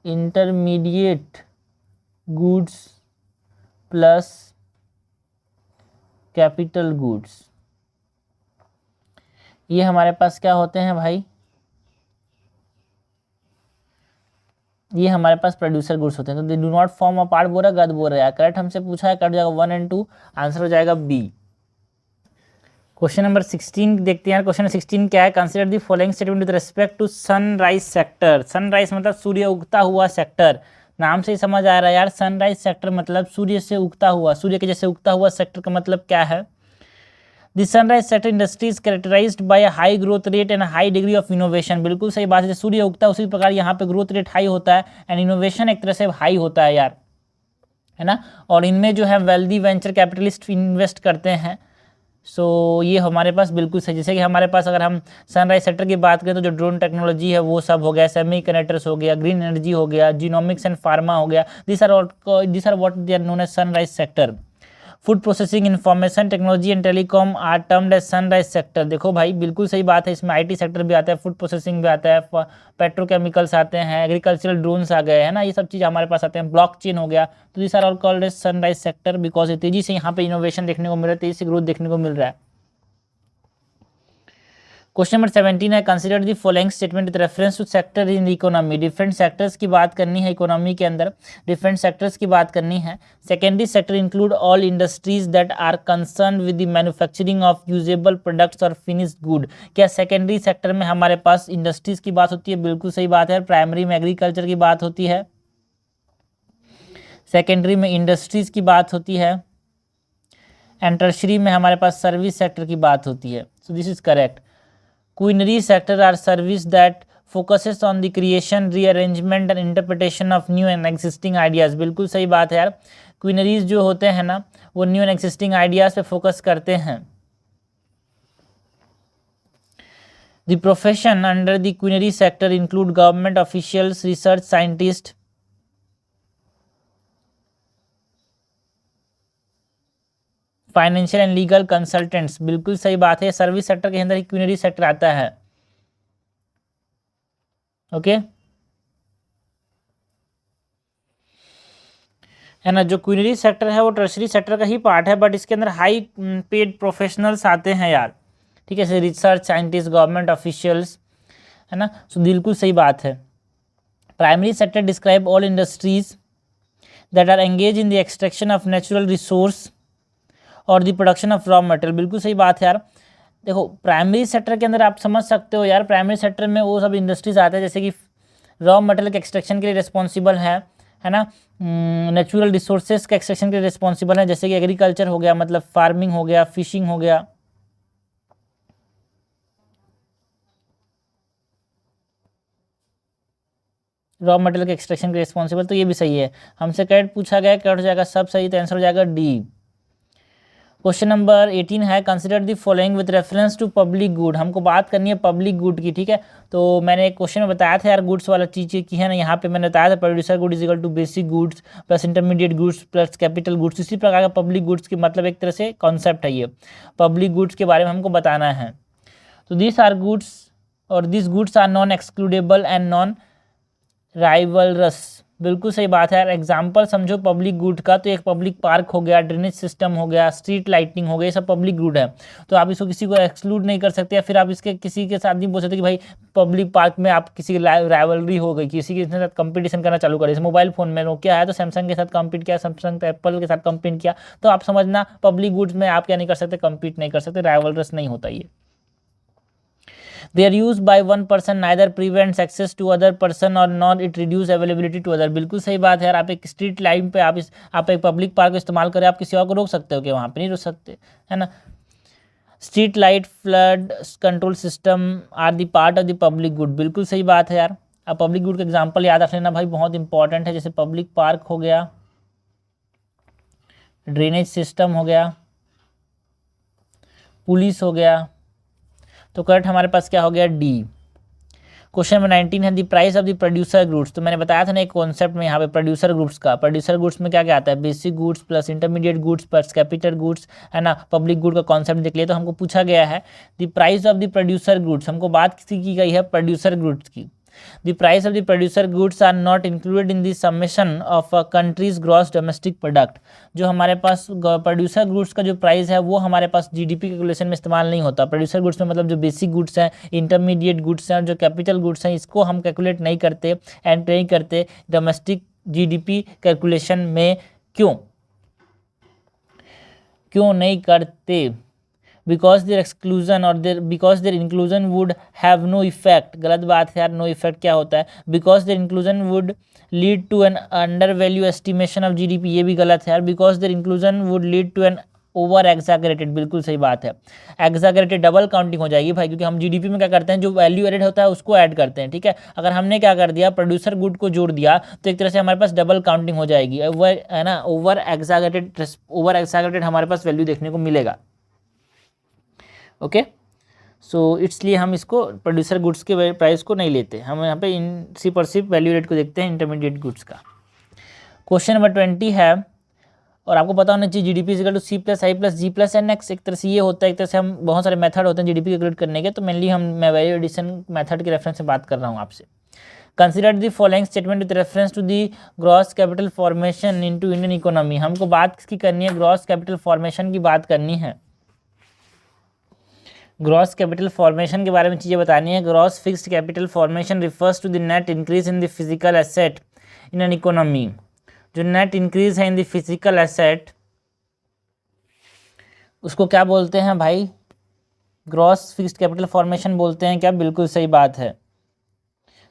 intermediate goods plus capital goods. ये हमारे पास क्या होते हैं भाई? ये हमारे पास प्रोड्यूसर गुड्स होते हैं। तो they do not form a part, बोल रहा गलत बोल रहा है। करेक्ट हमसे पूछा है, कट जाएगा 1 और 2, आंसर हो जाएगा बी। क्वेश्चन नंबर 16 देखते हैं। क्वेश्चन 16 क्या है? Consider the following statement with respect to sunrise sector. Sunrise मतलब सूर्य उगता हुआ सेक्टर। नाम से ही समझ आ रहा है यार, सनराइज सेक्टर मतलब सूर्य से उगता हुआ, सूर्य के जैसे उगता हुआ सेक्टर का मतलब क्या है? The sunrise sector industry is characterised by high growth rate and high degree of innovation. बिल्कुल सही बात है, सूर्य उगता है उसी प्रकार यहाँ पे ग्रोथ रेट हाई होता है एंड इनोवेशन एक तरह से हाई होता है यार, है ना। और इनमें जो है वेल्दी वेंचर कैपिटलिस्ट इन्वेस्ट करते हैं, सो ये हमारे पास बिल्कुल सही, जैसे कि हमारे पास अगर हम सनराइज सेक्टर की बात करें तो जो ड्रोन टेक्नोलॉजी है वो सब हो गया, सेमी कंडक्टर्स हो गया, ग्रीन एनर्जी हो गया, जीनोमिक्स एंड फार्मा हो गया, this are what they are known as sunrise sector. Food processing, information technology and telecom are termed as sunrise sector. देखो भाई बिल्कुल सही बात है, इसमें आईटी सेक्टर भी आता है, फूड प्रोसेसिंग भी आता है, पेट्रोकेमिकल्स आते हैं, एग्रीकल्चरल ड्रोन्स आ गए हैं ना, ये सब चीज़ हमारे पास आते हैं, ब्लॉकचेन हो गया, तो this are all called as sunrise sector because ये तेजी से यहाँ पे इनोवेशन देखने को मिल रहा है, तेजी से ग्रोथ देखने को मिल रहा है। क्वेश्चन नंबर 17 है, consider the following statement with reference to sector in economy. Different sectors की बात करनी है इकोनॉमी के अंदर, डिफरेंट सेक्टर्स की बात करनी है। Secondary sector include all industries that are concern with the manufacturing of usable products और फिनिश्ड गुड। क्या सेकेंडरी सेक्टर में हमारे पास इंडस्ट्रीज की बात होती है? बिल्कुल सही बात है। प्राइमरी में एग्रीकल्चर की बात होती है, सेकेंडरी में इंडस्ट्रीज की बात होती है, एंड टर्शरी में हमारे पास सर्विस सेक्टर की बात होती है। So this is correct. Quinary sector are service that focuses on the creation, rearrangement and interpretation of new and existing ideas। बिल्कुल सही बात है यार, क्विनरीज जो होते हैं ना वो न्यू एंड एक्सिस्टिंग आइडियाज पे फोकस करते हैं। The profession under the quinary sector include government officials, research scientists, financial and legal consultants. बिल्कुल सही बात है, सर्विस सेक्टर के अंदर ही क्विनरी सेक्टर आता है। ओके है ना, जो क्विनरी सेक्टर है वो टर्शरी सेक्टर का ही पार्ट है, बट इसके अंदर हाई पेड प्रोफेशनल्स आते हैं यार, ठीक है, जैसे रिसर्च साइंटिस्ट, गवर्नमेंट ऑफिशियल्स, है ना। सो बिल्कुल सही बात है। Primary sector describe all industries that are engage in the extraction of natural resource और the production of raw material. बिल्कुल सही बात है यार। देखो प्राइमरी सेक्टर के अंदर आप समझ सकते हो यार, प्राइमरी सेक्टर में वो सब इंडस्ट्रीज आते हैं जैसे कि रॉ मटेरियल के एक्सट्रैक्शन के लिए रिस्पॉन्सिबल है ना, नेचुरल रिसोर्सेज के एक्सट्रैक्शन के लिए रिस्पॉन्सिबल है, जैसे कि एग्रीकल्चर हो गया, मतलब फार्मिंग हो गया, फिशिंग हो गया, रॉ मटेरियल के एक्सट्रैक्शन के लिए रिस्पॉन्सिबल, तो ये भी सही है। हमसे कैट पूछा गया, क्या हो जाएगा? सब सही, तो आंसर हो जाएगा डी। क्वेश्चन नंबर 18 है, consider the following with reference to public good. हमको बात करनी है पब्लिक गुड की, ठीक है। तो मैंने एक क्वेश्चन में बताया था यार गुड्स वाला चीज़ की है ना, यहाँ पे मैंने बताया था producer good is equal to basic goods plus intermediate goods plus capital goods. इसी प्रकार का पब्लिक गुड्स की मतलब एक तरह से कॉन्सेप्ट है ये, पब्लिक गुड्स के बारे में हमको बताना है। तो दिस आर गुड्स और this goods are non excludable and non rivalrous. बिल्कुल सही बात है यार। एग्जाम्पल समझो पब्लिक गुड का, तो एक पब्लिक पार्क हो गया, ड्रेनेज सिस्टम हो गया, स्ट्रीट लाइटिंग हो गया, ये सब पब्लिक गुड है। तो आप इसको किसी को एक्सक्लूड नहीं कर सकते, या फिर आप इसके किसी के साथ नहीं बोल सकते कि भाई पब्लिक पार्क में आप किसी की राइवलरी हो गई, किसी के साथ कंपटीशन करना चालू करे। जैसे मोबाइल फोन में नोकिया है तो सैमसंग के साथ कम्पीट किया, सैमसंग एप्पल के साथ कम्पीट किया, तो आप समझना पब्लिक गुड्स में आप क्या नहीं कर सकते, कम्पीट नहीं कर सकते, राइवलरस नहीं होता ये। They are used by one person, neither prevents access to other person और nor it reduce availability to other। बिल्कुल सही बात है यार। आप एक स्ट्रीट लाइन पे आप एक पब्लिक पार्क इस्तेमाल करें, आप किसी और को रोक सकते हो क्या? वहाँ पे नहीं रोक सकते, है ना। Street light, flood control system are the part of the public good. बिल्कुल सही बात है यार। अब पब्लिक गुड का एग्जाम्पल याद रख लेना भाई, बहुत इंपॉर्टेंट है। जैसे पब्लिक पार्क हो गया, ड्रेनेज सिस्टम हो गया, पुलिस हो गया, तो करेक्ट हमारे पास क्या हो गया? डी। क्वेश्चन नंबर 19 है, the price of the producer goods. तो मैंने बताया था ना एक कॉन्सेप्ट में यहाँ पे प्रोड्यूसर गुड्स का, प्रोड्यूसर गुड्स में क्या क्या आता है? Basic goods plus intermediate goods plus capital goods, है ना। पब्लिक गुड का कॉन्सेप्ट देख लिया। तो हमको पूछा गया है the price of the producer goods, हमको बात की गई है प्रोड्यूसर गुड्स की। The price of the producer goods are not included in the summation of a country's gross domestic product। जो हमारे पास प्रोड्यूसर गुड्स का जो प्राइस है वो हमारे पास जीडीपी कैलकुलेशन में इस्तेमाल नहीं होता। प्रोड्यूसर गुड्स में मतलब जो बेसिक गुड्स हैं, इंटरमीडिएट गुड्स हैं और जो कैपिटल गुड्स हैं, इसको हम कैलकुलेट नहीं करते एंड नहीं करते डोमेस्टिक जीडीपी कैलकुलेशन में। क्यों नहीं करते? बिकॉज देयर एक्सक्लूजन और because their inclusion would have no effect. गलत बात है यार, नो इफेक्ट क्या होता है? Because their inclusion would lead to an under value estimation of GDP, ये भी गलत है यार। Because their inclusion would lead to an over exaggerated, बिल्कुल सही बात है। एग्जैगरेटेड डबल काउंटिंग हो जाएगी भाई, क्योंकि हम जीडीपी में क्या करते हैं, जो वैल्यू एडेड होता है उसको ऐड करते हैं, ठीक है। अगर हमने क्या कर दिया, प्रोड्यूसर गुड को जोड़ दिया, तो एक तरह से हमारे पास डबल काउंटिंग हो जाएगी, है ना। ओवर एग्जैगरेटेड हमारे पास वैल्यू देखने को मिलेगा। ओके, सो इसलिए हम इसको प्रोड्यूसर गुड्स के प्राइस को नहीं लेते, हम यहाँ पे इन सिर्फ और सिर्फ वैल्यू रेट को देखते हैं इंटरमीडिएट गुड्स का। क्वेश्चन नंबर 20 है, और आपको पता होना चाहिए GDP equal to C plus I plus G plus N X. एक तरह से ये होता है, एक तरह से हम बहुत सारे मेथड होते हैं जीडीपी कैलकुलेट करने के, तो मेनली मैं वैल्यू एडिशन मेथड के रेफरेंस से बात कर रहा हूँ आपसे। Consider the following statement with reference to the gross capital formation into Indian economy. हमको बात किसकी करनी है? ग्रॉस कैपिटल फॉर्मेशन की बात करनी है। ग्रॉस कैपिटल फॉर्मेशन के बारे में चीज़ें बतानी है। Gross fixed capital formation refers to the net increase in the physical asset in an economy. जो नेट इंक्रीज है इन द फिजिकल एसेट, उसको क्या बोलते हैं भाई? ग्रॉस फिक्स्ड कैपिटल फॉर्मेशन बोलते हैं क्या? बिल्कुल सही बात है,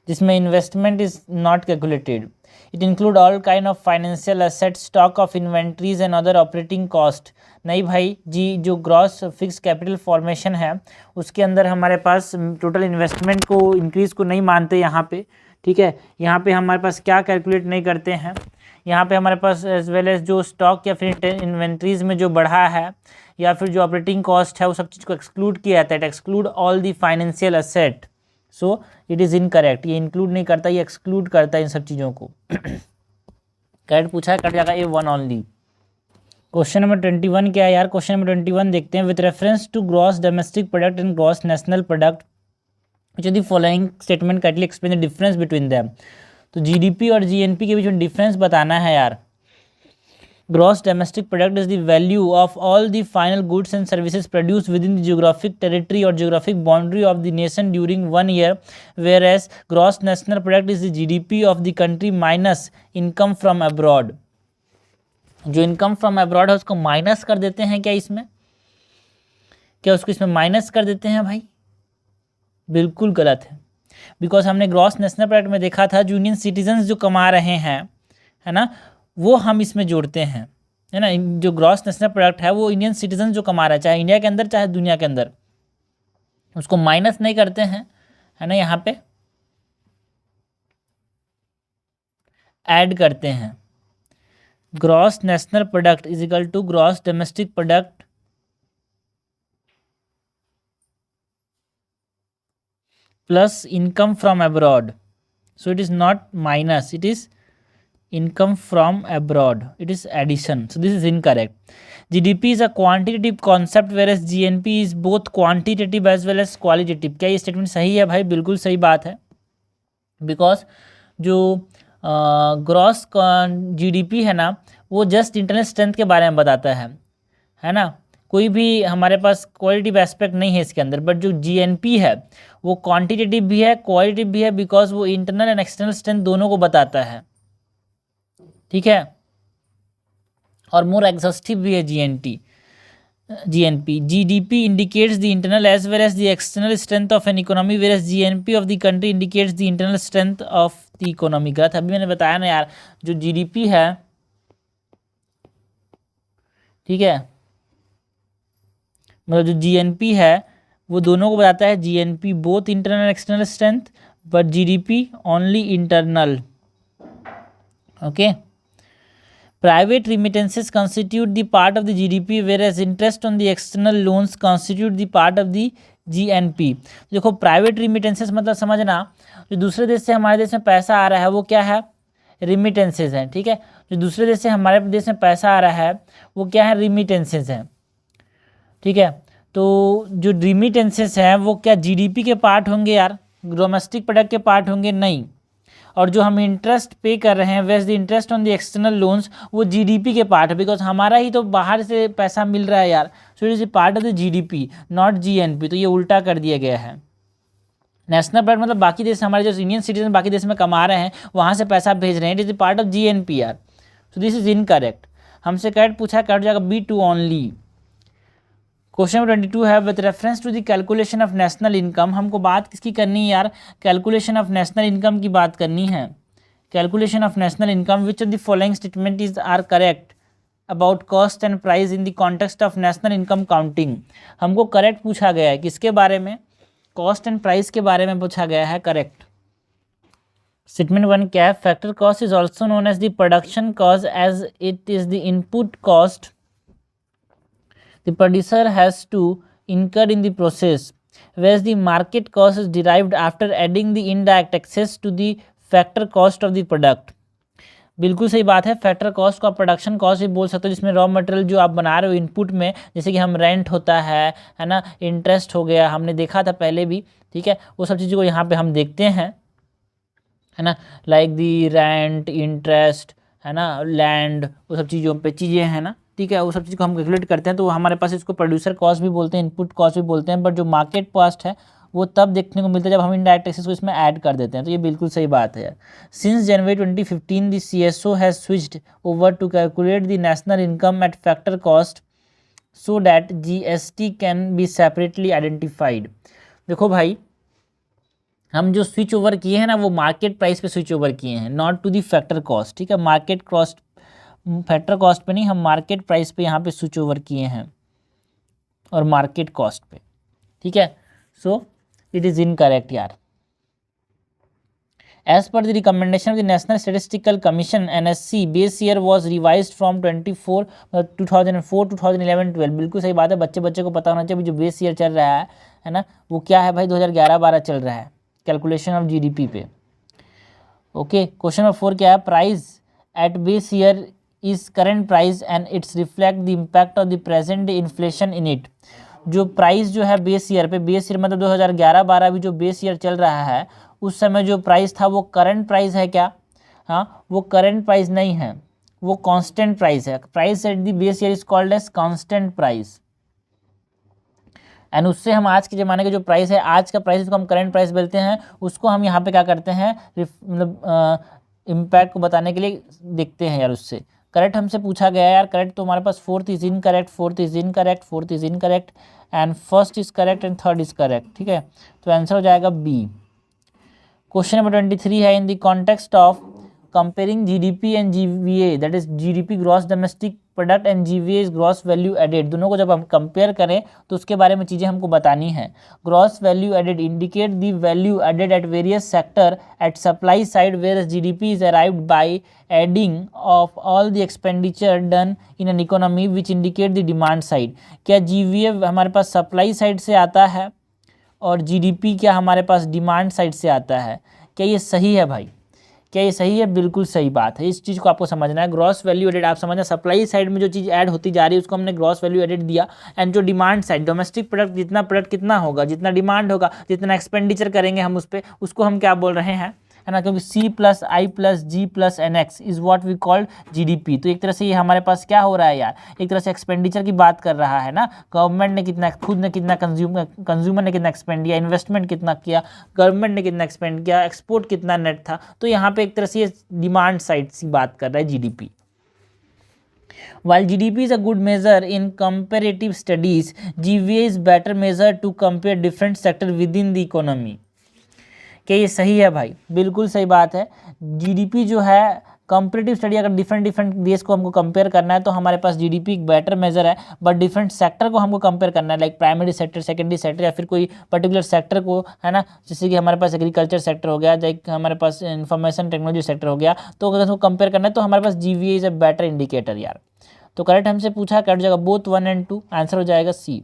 जिसमें investment is not calculated. It include all kind of financial asset, stock of inventories and other operating cost. नहीं भाई जी, जो ग्रॉस फिक्स कैपिटल फॉर्मेशन है उसके अंदर हमारे पास टोटल इन्वेस्टमेंट को इंक्रीज को नहीं मानते यहाँ पे, ठीक है। यहाँ पे हमारे पास क्या कैलकुलेट नहीं करते हैं, यहाँ पे हमारे पास एज वेल एज जो स्टॉक या फिर इन्वेंट्रीज में जो बढ़ा है या फिर जो ऑपरेटिंग कॉस्ट है वो सब चीज़ को एक्सक्लूड किया जाता है। Exclude all the financial asset, so it is incorrect. ये इंक्लूड नहीं करता, ये एक्सक्लूड करता है इन सब चीज़ों को। करेक्ट पूछा है, कट जाएगा A one only. Question number 21 क्या है यार? क्वेश्चन नंबर 21 देखते हैं। With reference to gross domestic product and gross national product which are the following statement kindly explain the difference between them. तो जीडीपी और जीएनपी के बीच में डिफरेंस बताना है यार। Gross domestic product is the value of all the final goods and services produce within the geographic territory और geographic boundary of the nation during 1 year, whereas gross national product is the GDP of the country minus income from abroad. जो इनकम फ्रॉम अब्रॉड है उसको माइनस कर देते हैं क्या इसमें? क्या उसको इसमें माइनस कर देते हैं भाई? बिल्कुल गलत है, बिकॉज हमने ग्रॉस नेशनल प्रोडक्ट में देखा था जो इंडियन सिटीजन्स जो कमा रहे हैं, है ना, वो हम इसमें जोड़ते हैं, है ना। जो ग्रॉस नेशनल प्रोडक्ट है वो इंडियन सिटीजन जो कमा रहा है, चाहे इंडिया के अंदर चाहे दुनिया के अंदर, उसको माइनस नहीं करते हैं, है ना, यहाँ पे ऐड करते हैं। Gross national product is equal to gross domestic product plus income from abroad. So it is not minus, it is income from abroad, it is addition, so this is incorrect. GDP is a quantitative concept whereas GNP is both quantitative as well as qualitative। क्या ये स्टेटमेंट सही है भाई? बिल्कुल सही बात है, बिकॉज जो ग्रॉस जीडीपी है ना वो जस्ट इंटरनल स्ट्रेंथ के बारे में बताता है ना, कोई भी हमारे पास क्वालिटेटिव एस्पेक्ट नहीं है इसके अंदर। बट जो जीएनपी है वो क्वांटिटेटिव भी है क्वालिटेटिव भी है, बिकॉज वो इंटरनल एंड एक्सटर्नल स्ट्रेंथ दोनों को बताता है, ठीक है, और मोर एग्जॉस्टिव भी है GNP. GDP indicates the internal as well as the external strength of an economy, where GNP of the country indicates the internal strength of the economy. गलत, अभी मैंने बताया ना यार, जो जीडीपी है, ठीक है, मतलब जो जीएनपी है वो दोनों को बताता है। GNP both internal external strength, but GDP only internal. Okay, private remittances constitute the part of the GDP whereas interest on the external loans constitute the part of the GNP। देखो प्राइवेट रिमिटेंसेस मतलब समझना, जो दूसरे देश से हमारे देश में पैसा आ रहा है वो क्या है? रिमिटेंसेस हैं, ठीक है। जो दूसरे देश से हमारे देश में पैसा आ रहा है वो क्या है? रिमिटेंसेस हैं, ठीक है। तो जो रिमिटेंसेस हैं वो क्या जीडीपी के पार्ट होंगे यार? डोमेस्टिक प्रोडक्ट के पार्ट होंगे? नहीं। और जो हम इंटरेस्ट पे कर रहे हैं west the interest on the external loans, वो जीडीपी के पार्ट है, बिकॉज हमारा ही तो बाहर से पैसा मिल रहा है यार। सो it is a part of the GDP not GNP. तो ये उल्टा कर दिया गया है। नेशनल प्रोडक्ट मतलब बाकी देश, हमारे जो इंडियन सिटीजन बाकी देश में कमा रहे हैं वहाँ से पैसा भेज रहे हैं, it is a part of GNP यार। So this is incorrect. हमसे करेक्ट पूछा, कट जाएगा B2 ओनली। क्वेश्चन नंबर 22 है, with reference to the calculation of national income. हमको बात किसकी करनी है यार? कैलकुलेशन ऑफ नेशनल इनकम की बात करनी है। Calculation of national income, which of the following statement is are correct about cost and price in the context of national income counting. हमको करेक्ट पूछा गया है किसके बारे में? कॉस्ट एंड प्राइस के बारे में पूछा गया है। करेक्ट स्टेटमेंट 1 क्या है? Factor cost is also known as the production cost as it is the input cost the producer has to incurred in the process, whereas the market cost is derived after adding the indirect taxes to the factor cost of the product. बिल्कुल सही बात है। फैक्टर कॉस्ट को आप प्रोडक्शन कॉस्ट भी बोल सकते हो, जिसमें रॉ मटेरियल जो आप बना रहे हो इनपुट में, जैसे कि हम रेंट होता है ना, इंटरेस्ट हो गया, हमने देखा था पहले भी, ठीक है, वो सब चीज़ों को यहाँ पे हम देखते हैं, है ना, लाइक दी रेंट, इंटरेस्ट, है ना, लैंड, वो सब चीज़ों पे चीज़ें हैं ना, ठीक है, वो सब चीज़ को हम कैलकुलेट करते हैं, तो हमारे पास इसको प्रोड्यूसर कॉस्ट भी बोलते हैं, इनपुट कॉस्ट भी बोलते हैं, बट जो मार्केट कॉस्ट है वो तब देखने को मिलता है जब हम इनडायरेक्ट टैक्सेस को इसमें ऐड कर देते हैं। तो ये बिल्कुल सही बात है। Since January 2015 the CSO has switched over to calculate the national income at factor cost so that GST can be separately identified. देखो भाई, हम जो स्विच ओवर किए हैं ना, वो मार्केट प्राइस पे स्विच ओवर किए हैं, not to the factor cost, ठीक है, मार्केट कॉस्ट, फैक्टर कॉस्ट पे नहीं, हम मार्केट प्राइस पे यहाँ पे स्विच ओवर किए हैं और मार्केट कॉस्ट पे, ठीक है। सो इट इज़ इनकरेक्ट यार। As per the recommendation of the National Statistical Commission NSC, base year was revised from 2004 to 2011-12। बिल्कुल सही बात है, बच्चे को पता होना चाहिए जो बेस ईयर चल रहा है ना, वो क्या है भाई, 2011-12 चल रहा है, कैलकुलेशन ऑफ GDP पे। ओके, क्वेश्चन नंबर 4 क्या है, price at base year is current price and it's reflect the impact of the present inflation in it. जो प्राइस जो है बेस ईयर पे, बेस ईयर मतलब 2011-12 भी जो बेस ईयर चल रहा है, उस समय जो प्राइस था वो करंट प्राइस है क्या? हाँ, वो करंट प्राइस नहीं है, वो कांस्टेंट प्राइस है। Price at the base year is called as constant price. And उससे हम आज के ज़माने का जो प्राइस है, आज का प्राइस जिसको हम करंट प्राइस बोलते हैं, उसको हम यहाँ पे क्या करते हैं, मतलब इम्पैक्ट को बताने के लिए देखते हैं यार। उससे करेक्ट हमसे पूछा गया यार, करेक्ट तो हमारे पास fourth is incorrect, fourth is incorrect, fourth is incorrect and first is correct and third is correct, ठीक है। तो आंसर हो जाएगा बी। क्वेश्चन नंबर 23 है, in the context of comparing GDP and GVA, that is GDP gross domestic product and GVA is gross value added, दोनों को जब हम कंपेयर करें तो उसके बारे में चीज़ें हमको बतानी है। Gross value added indicate the value added at various sector at supply side where GDP is arrived by adding of all the expenditure done in an economy which indicate the demand side. क्या GVA हमारे पास सप्लाई साइड से आता है और GDP क्या हमारे पास डिमांड साइड से आता है? क्या ये सही है भाई? क्या ये सही है? बिल्कुल सही बात है। इस चीज़ को आपको समझना है। ग्रॉस वैल्यू एडेड आप समझना, सप्लाई साइड में जो चीज़ ऐड होती जा रही है उसको हमने ग्रॉस वैल्यू एडेड दिया, एंड जो डिमांड साइड, डोमेस्टिक प्रोडक्ट, जितना प्रोडक्ट कितना होगा, जितना डिमांड होगा, जितना एक्सपेंडिचर करेंगे हम उस पर, उसको हम क्या बोल रहे हैं, है ना, क्योंकि C+I+G+NX is what we called GDP। तो एक तरह से ये हमारे पास क्या हो रहा है यार, एक तरह से एक्सपेंडिचर की बात कर रहा है ना। गवर्नमेंट ने कितना, खुद ने कितना कंज्यूमर ने कितना एक्सपेंड किया, इन्वेस्टमेंट कितना किया, गवर्नमेंट ने कितना एक्सपेंड किया, एक्सपोर्ट कितना नेट था। तो यहाँ पे एक तरह से ये डिमांड साइड से बात कर रहा है GDP। While GDP is a good measure in comparative studies, GVA is better measure to compare different sector within the economy। क्या ये सही है भाई? बिल्कुल सही बात है। GDP जो है कंपेरेटिव स्टडी, अगर डिफरेंट देश को हमको कंपेयर करना है तो हमारे पास GDP एक बेटर मेजर है, बट डिफरेंट सेक्टर को हमको कंपेयर करना है, like primary sector, secondary sector, या फिर कोई पर्टिकुलर सेक्टर को, है ना, जैसे कि हमारे पास एग्रीकल्चर सेक्टर हो गया, लाइक हमारे पास इंफॉर्मेशन टेक्नोलॉजी सेक्टर हो गया। तो अगर उसको कंपेयर करना है तो हमारे पास GVA is a better indicator यार। तो करेक्ट हमसे पूछा, करेक्ट जगह बोथ 1 and 2, आंसर हो जाएगा C।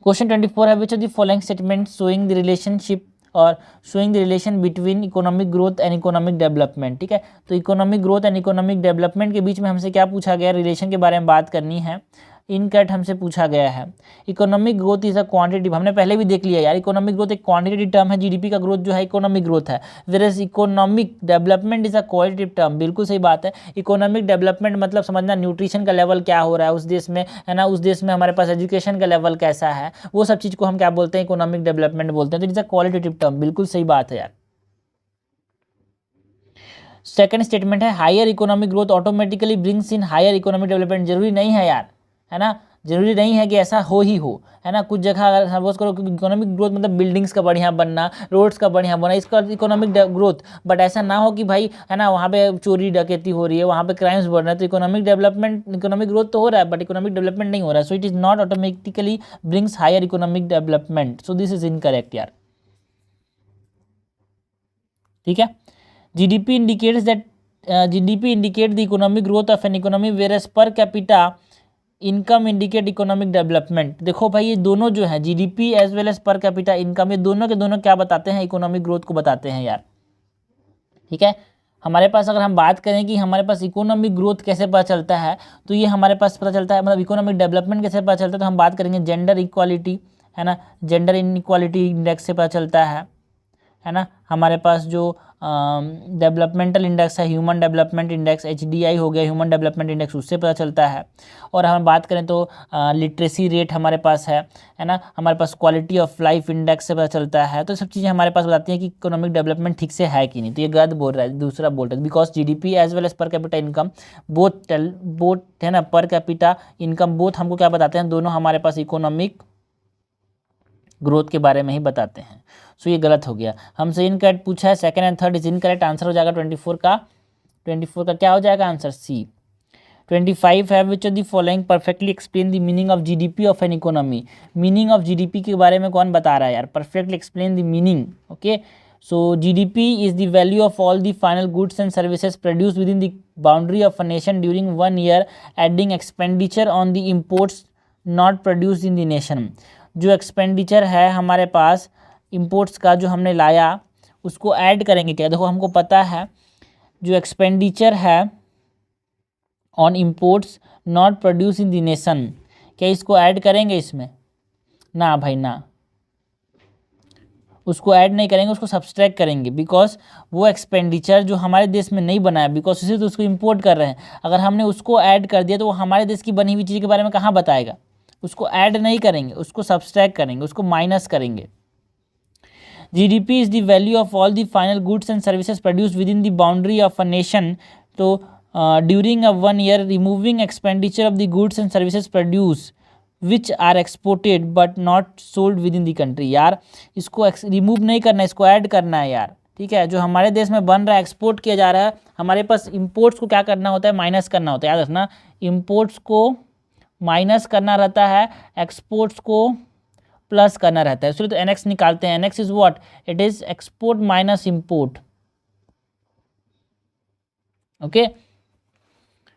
क्वेश्चन 24 है, which of the following statement showing the relationship और showing the relation between economic growth and economic development, ठीक है। तो economic growth and economic development के बीच में हमसे क्या पूछा गया, रिलेशन के बारे में बात करनी है। इनकरेक्ट हमसे पूछा गया है। Economic growth is a quantitative, हमने पहले भी देख लिया यार, इकोनॉमिक ग्रोथ एक क्वांटिटेटिव टर्म है, GDP का ग्रोथ जो है इकोनॉमिक ग्रोथ है, whereas economic development is a qualitative term. बिल्कुल सही बात है। इकोनॉमिक डेवलपमेंट मतलब समझना न्यूट्रिशन का लेवल क्या हो रहा है उस देश में, है ना, उस देश में हमारे पास एजुकेशन का लेवल कैसा है, वो सब चीज़ को हम क्या बोलते हैं, इकोनॉमिक डेवलपमेंट बोलते हैं। तो it is a qualitative term, बिल्कुल सही बात है यार। सेकंड स्टेटमेंट है, higher economic growth automatically brings in higher economic development. जरूरी नहीं है यार, है ना, जरूरी नहीं है कि ऐसा हो ही हो, है ना। कुछ जगह अगर सपोज करो कि इकोनॉमिक ग्रोथ मतलब बिल्डिंग्स का बढ़िया बनना, रोड्स का बढ़िया बनना, इसका इकोनॉमिक ग्रोथ, बट ऐसा ना हो कि भाई, है ना, वहाँ पे चोरी डकैती हो रही है, वहाँ पे क्राइम्स बढ़ रहे हैं, तो इकोनॉमिक डेवलपमेंट, इकोनॉमिक ग्रोथ तो हो रहा है बट इकोनॉमिक डेवलपमेंट नहीं हो रहा है। So it is not automatically brings higher economic development. So this is incorrect यार, ठीक है। GDP indicates that GDP indicate the economic growth of an economy, whereas per capita income indicate economic development. देखो भाई ये दोनों जो है GDP as well as per capita income, ये दोनों के दोनों क्या बताते हैं, इकोनॉमिक ग्रोथ को बताते हैं यार। ठीक है, हमारे पास अगर हम बात करें कि हमारे पास इकोनॉमिक ग्रोथ कैसे पता चलता है, तो ये हमारे पास पता चलता है, मतलब इकोनॉमिक डेवलपमेंट कैसे पता चलता है, तो हम बात करेंगे जेंडर इक्वालिटी, है ना, जेंडर इनइक्वालिटी इंडेक्स से पता चलता है ना। हमारे पास जो डेवलपमेंटल इंडेक्स है, ह्यूमन डेवलपमेंट इंडेक्स HDI हो गया, ह्यूमन डेवलपमेंट इंडेक्स, उससे पता चलता है। और हम बात करें तो लिटरेसी रेट हमारे पास है ना, हमारे पास क्वालिटी ऑफ लाइफ इंडेक्स से पता चलता है। तो सब चीज़ें हमारे पास बताती हैं कि इकोनॉमिक डेवलपमेंट ठीक से है कि नहीं। तो ये गलत बोल रहा है, दूसरा बोल रहा है, because GDP as well as per capita income both है ना, पर कैपिटा इनकम बोथ हमको क्या बताते हैं, दोनों हमारे पास इकोनॉमिक ग्रोथ के बारे में ही बताते हैं। सो ये गलत हो गया, हमसे इनकरेक्ट पूछा है, second and third is incorrect, answer हो जाएगा 24 का क्या हो जाएगा आंसर C। 25 है, which of the following perfectly explain the meaning of GDP of an economy. Meaning of GDP के बारे में कौन बता रहा है यार, perfectly explain the meaning. Okay, so GDP is the value of all the final goods and services produce within the boundary of a nation during 1 year, adding expenditure on the imports not produce in the nation. जो एक्सपेंडिचर है हमारे पास इंपोर्ट्स का जो हमने लाया, उसको ऐड करेंगे क्या, देखो हमको पता है जो एक्सपेंडिचर है on imports not produce in the nation, क्या इसको ऐड करेंगे इसमें, ना भाई ना, उसको ऐड नहीं करेंगे, उसको सब्सट्रैक्ट करेंगे, बिकॉज वो एक्सपेंडिचर जो हमारे देश में नहीं बना है, बिकॉज उसे तो उसको इंपोर्ट कर रहे हैं, अगर हमने उसको ऐड कर दिया तो वो हमारे देश की बनी हुई चीज़ के बारे में कहाँ बताएगा। उसको ऐड नहीं करेंगे, उसको सब्सट्रैक्ट करेंगे, उसको माइनस करेंगे। GDP is the value of all the final goods and services produced within the boundary of a nation. तो during a 1 year, removing expenditure of the goods and services produced which are exported but not sold within the country। यार इसको रिमूव नहीं करना है, इसको ऐड करना है यार। ठीक है, जो हमारे देश में बन रहा है, एक्सपोर्ट किया जा रहा है, हमारे पास इंपोर्ट्स को क्या करना होता है, माइनस करना होता है। याद रखना, इंपोर्ट्स को माइनस करना रहता है, एक्सपोर्ट्स को प्लस करना रहता है। इसलिए तो NX निकालते हैं। NX is what, it is export minus import. Okay,